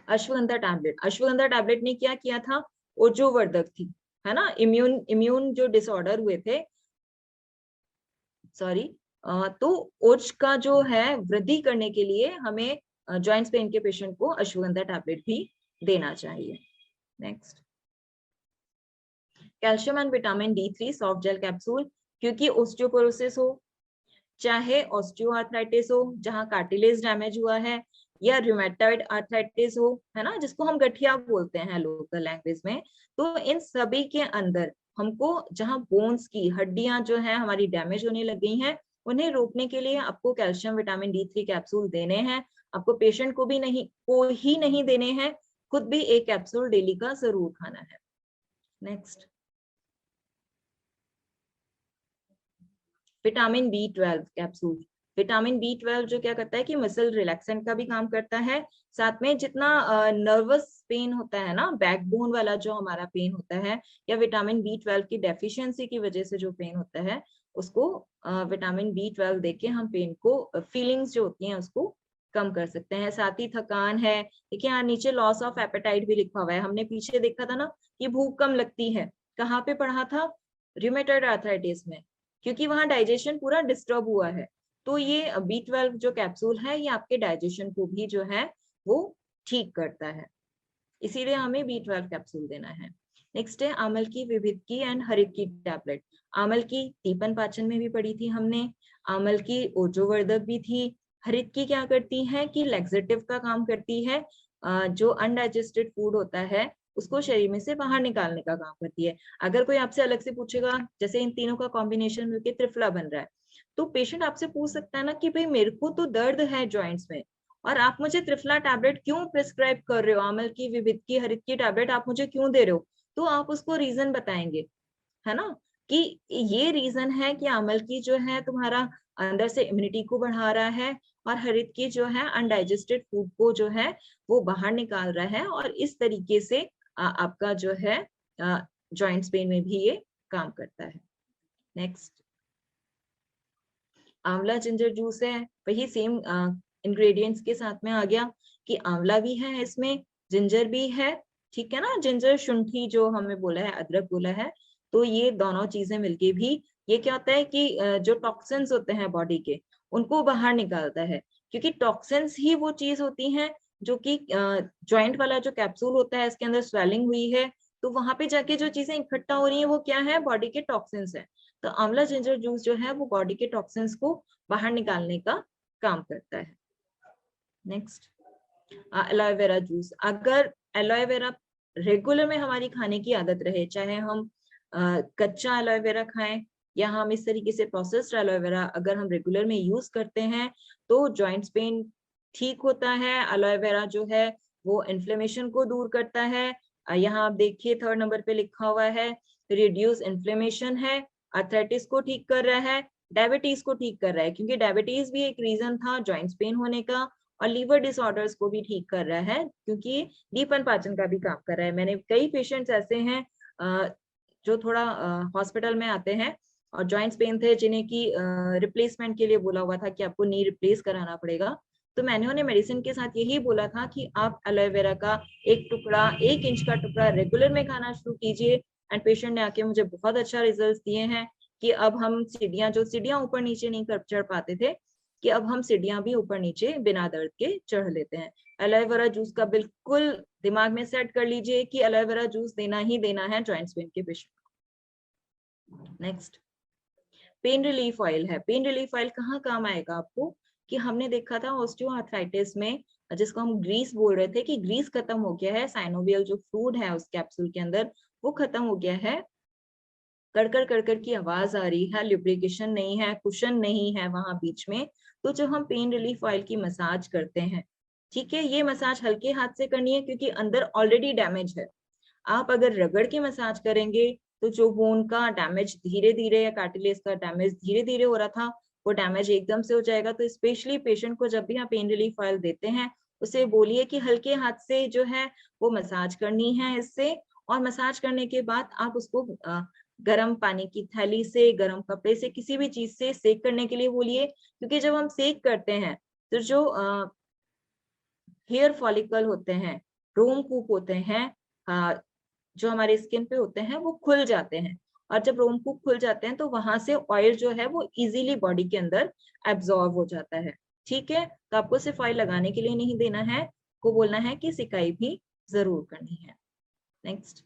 ashwagandha tablet. Ashwagandha tablet ने क्या किया था? ओजोवर्धक थी, है ना, इम्यून जो डिसऑर्डर हुए थे, सॉरी, तो ओज का जो है वृद्धि करने के लिए हमें जॉइंट्स पेन के पेशेंट को अश्वगंधा टैबलेट भी देना चाहिए। Next, calcium and vitamin D3 soft gel capsule, क्योंकि ऑस्टियोपोरोसिस हो, चाहे ऑस्टियोआर्थराइटिस हो जहां कार्टिलेज डैमेज हुआ है, या रूमेटॉइड आर्थराइटिस हो, है ना, जिसको हम गठिया बोलते हैं लोकल लैंग्वेज में, तो इन सभी के अंदर हमको जहां बोन्स की हड्डियां जो है हमारी डैमेज होने लग गई हैं, उन्हें रोकने के लिए आपको कैल्शियम विटामिन D3 कैप्सूल देने हैं। आपको पेशेंट को भी नहीं देने हैं, खुद भी एक कैप्सूल डेली का जरूर खाना है। Next, vitamin B12 capsule. Vitamin B12 जो क्या करता है कि मसल रिलैक्सेंट का भी काम करता है, साथ में जितना नर्वस पेन होता है ना, बैकबोन वाला जो हमारा पेन होता है, या विटामिन B12 की डेफिशिएंसी की वजह से जो पेन होता है, उसको विटामिन B12 देके हम पेन को, फीलिंग्स जो होती हैं उसको कम कर सकते हैं। साथ ही थकान है, देखिए यहाँ नीचे लॉस ऑफ एपेटाइट भी लिखा हुआ है, हमने पीछे देखा था ना कि भूख कम लगती है, कहाँ पे पढ़ा था? रूमेटॉइड आर्थराइटिस में, क्योंकि वहां डाइजेशन पूरा डिस्टर्ब हुआ है। तो ये B12 जो कैप्सूल है, ये आपके डाइजेशन को भी जो है वो ठीक करता है, इसीलिए हमें B12 कैप्सूल देना है। नेक्स्ट है आमल की, विभिद की एंड हरित की टैबलेट। आमल की दीपन पाचन में भी पढ़ी थी हमने, आमल की ओजोवर्धक भी थी। हरित की क्या करती है कि लैक्सेटिव का काम करती है, जो अनडाइजेस्टेड फूड होता है उसको शरीर में से बाहर निकालने का काम करती है। अगर कोई आपसे अलग से पूछेगा, जैसे इन तीनों का कॉम्बिनेशन मिलकर त्रिफला बन रहा है, तो पेशेंट आपसे पूछ सकता है ना कि भाई मेरे को तो दर्द है जॉइंट्स में, और आप मुझे त्रिफला टैबलेट क्यों प्रिस्क्राइब कर रहे हो, आमल की, विविध की, हरित की टैबलेट आप मुझे क्यों दे रहे हो? तो आप उसको रीजन बताएंगे, है ना, कि ये रीजन है कि आमल की जो है तुम्हारा अंदर से इम्यूनिटी को बढ़ा रहा है और हरित की जो है अनडाइजेस्टेड फूड को जो है वो बाहर निकाल रहा है और इस तरीके से आपका जो है जॉइंट्स पेन में भी ये काम करता है। नेक्स्ट, आंवला जिंजर जूस है, वही सेम इंग्रेडिएंट्स के साथ में आ गया कि आंवला भी है इसमें, जिंजर भी है, ठीक है ना। जिंजर शुंठी जो हमें बोला है, अदरक बोला है, तो ये दोनों चीजें मिलके भी ये क्या होता है कि जो टॉक्सिन्स होते हैं बॉडी के उनको बाहर निकालता है, क्योंकि टॉक्सिन्स ही वो चीज होती हैं जो कि जॉइंट वाला जो कैप्सूल होता है इसके अंदर स्वेलिंग हुई है, तो वहां पे जाके जो चीजें इकट्ठा हो रही है वो क्या है, बॉडी के टॉक्सिन्स है। तो आंवला जिंजर जूस जो है वो बॉडी के टॉक्सिन्स को बाहर निकालने का काम करता है। Next, alloy vera juice. अगर एलोए वेरा रेगुलर में हमारी खाने की आदत रहे, चाहे हम कच्चा एलोए वेरा खाएं या हम इस तरीके से प्रोसेस्ड एलोए वेरा अगर हम रेगुलर में यूज करते हैं तो जॉइंट्स पेन ठीक होता है। एलोए वेरा जो है वो इन्फ्लेमेशन को दूर करता है। यहाँ आप देखिए 3rd नंबर पे लिखा हुआ है रिड्यूस इन्फ्लेमेशन है, आर्थराइटिस को ठीक कर रहा है, डायबिटीज को ठीक कर रहा है, क्योंकि डायबिटीज भी एक रीजन था जॉइंट्स पेन होने का, और लीवर डिसऑर्डर्स को भी ठीक कर रहा है क्योंकि दीपन पाचन का भी काम कर रहा है। मैंने कई पेशेंट्स ऐसे हैं जो थोड़ा हॉस्पिटल में आते हैं और जॉइंट्स पेन थे जिन्हें की रिप्लेसमेंट के लिए बोला हुआ था कि आपको नी रिप्लेस कराना पड़ेगा, तो मैंने उन्हें मेडिसिन के साथ यही बोला था कि आप एलोए वेरा का एक टुकड़ा 1 इंच का टुकड़ा रेगुलर में खाना शुरू कीजिए। एंड पेशेंट ने आके मुझे बहुत अच्छा रिजल्ट दिए हैं कि अब हम सीढ़ियां ऊपर नीचे नहीं कर चढ़ पाते थे, कि अब हम सीढ़ियां भी ऊपर नीचे बिना दर्द के चढ़ लेते हैं। एलोए वेरा जूस का बिल्कुल दिमाग में सेट कर लीजिए कि एलोए वेरा जूस देना ही देना है जॉइंट्स पेन के पेशेंट को। नेक्स्ट, पेन रिलीफ ऑयल है। पेन रिलीफ ऑयल कहाँ काम आएगा आपको, कि हमने देखा था ऑस्टियोआर्थराइटिस में जिसको हम ग्रीस बोल रहे थे कि ग्रीस खत्म हो गया है, साइनोवियल जो फ्लूइड है उस कैप्सूल के अंदर वो खत्म हो गया है, कड़कड़ कड़कड़ की आवाज आ रही है, लुब्रिकेशन नहीं है, कुशन नहीं है वहां बीच में, तो जब हम पेन रिलीफ ऑयल की मसाज करते हैं, ठीक है, ये मसाज हल्के हाथ से करनी है क्योंकि अंदर ऑलरेडी डैमेज है। आप अगर रगड़ के मसाज करेंगे तो जो बोन का डैमेज धीरे धीरे या कार्टिलेज का डैमेज धीरे धीरे हो रहा था वो डैमेज एकदम से हो जाएगा। तो स्पेशली पेशेंट को जब भी आप पेन रिलीफ ऑयल देते हैं उसे बोलिए कि हल्के हाथ से जो है वो मसाज करनी है इससे, और मसाज करने के बाद आप उसको गर्म पानी की थैली से, गर्म कपड़े से, किसी भी चीज से सेक करने के लिए बोलिए, क्योंकि जब हम सेक करते हैं तो जो हेयर फॉलिकल होते हैं, रोम कूप होते हैं, जो हमारे स्किन पे होते हैं वो खुल जाते हैं, और जब रोम कूप खुल जाते हैं तो वहां से ऑयल जो है वो इजीली बॉडी के अंदर एब्जॉर्ब हो जाता है। ठीक है, तो आपको सिर्फ ऑयल लगाने के लिए नहीं देना है, को बोलना है कि सिकाई भी जरूर करनी है। नेक्स्ट,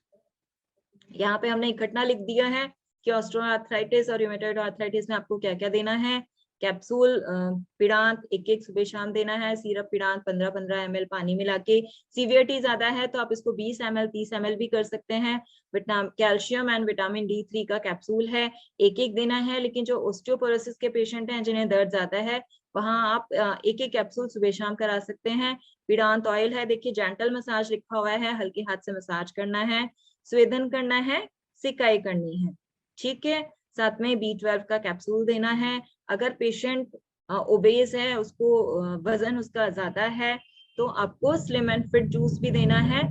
यहाँ पे हमने इकट्ठा लिख दिया है कि ऑस्टियोआर्थराइटिस और रूमेटॉइड आर्थराइटिस में आपको क्या क्या देना है। कैप्सूल पिडांत 1-1 सुबह शाम देना है, सिरप पिडांत 15-15 ml पानी मिला के। सीवियरिटी ज्यादा है तो आप इसको 20 ml 30 ml भी कर सकते हैं। कैल्शियम एंड विटामिन D3 का कैप्सूल है, 1-1 देना है। लेकिन जो ऑस्टियोपोरोसिस के पेशेंट हैं जिन्हें दर्द ज्यादा है वहां आप 1-1 कैप्सूल सुबह शाम करा सकते हैं। पिडांत ऑयल है, देखिए जेंटल मसाज लिखा हुआ है, हल्के हाथ से मसाज करना है, स्वेदन करना है, सिकाई करनी है। ठीक है, साथ में B12 का कैप्सूल देना है। अगर पेशेंट ओबेस है, उसको वजन उसका ज्यादा है, तो आपको स्लिम एंड फिट जूस भी देना है,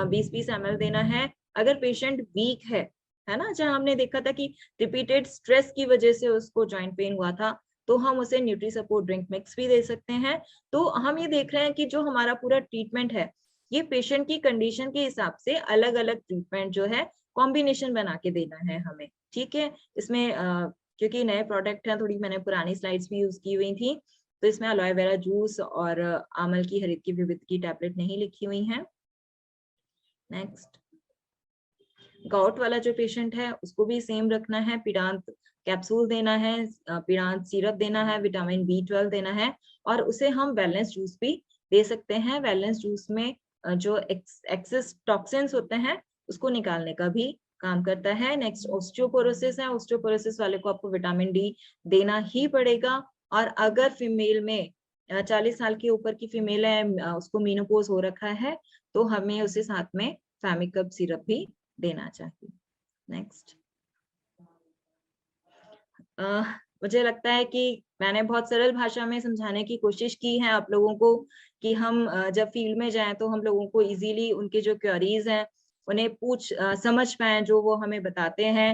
20-20 ml देना है। अगर पेशेंट वीक है ना, जहां हमने देखा था कि रिपीटेड स्ट्रेस की वजह से उसको जॉइंट पेन हुआ था, तो हम उसे न्यूट्री सपोर्ट ड्रिंक मिक्स भी दे सकते हैं। तो हम ये देख रहे हैं कि जो हमारा पूरा ट्रीटमेंट है ये पेशेंट की कंडीशन के हिसाब से अलग अलग ट्रीटमेंट जो है कॉम्बिनेशन बना के देना है हमें। ठीक है, इसमें क्योंकि नए प्रोडक्ट हैं, थोड़ी मैंने पुरानी स्लाइड्स भी यूज की हुई थी, तो इसमें एलोए वेरा जूस और आमल की हरित की विविध की टैबलेट नहीं लिखी हुई हैं। नेक्स्ट, गाउट वाला जो पेशेंट है उसको भी सेम रखना है, पिडांत कैप्सूल देना है, पिडांत सिरप देना है, विटामिन B12 देना है, और उसे हम वेलनेस जूस भी दे सकते हैं। वेलनेस जूस में जो एक्सेस टॉक्सिन्स होते हैं उसको निकालने का भी काम करता है। नेक्स्ट, ऑस्टियोपोरोसिस है, ऑस्टियोपोरोसिस वाले को आपको विटामिन D देना ही पड़ेगा। और अगर फीमेल में 40 साल के ऊपर की फीमेल है, उसको मीनोपॉज हो रखा है, तो हमें उसे साथ में फैमिकब सिरप भी देना चाहिए। नेक्स्ट, मुझे लगता है कि मैंने बहुत सरल भाषा में समझाने की कोशिश की है आप लोगों को कि हम जब फील्ड में जाएँ तो हम लोगों को ईज़िली उनके जो क्वेरीज़ हैं, उन्हें समझ पाएँ जो वो हमें बताते हैं।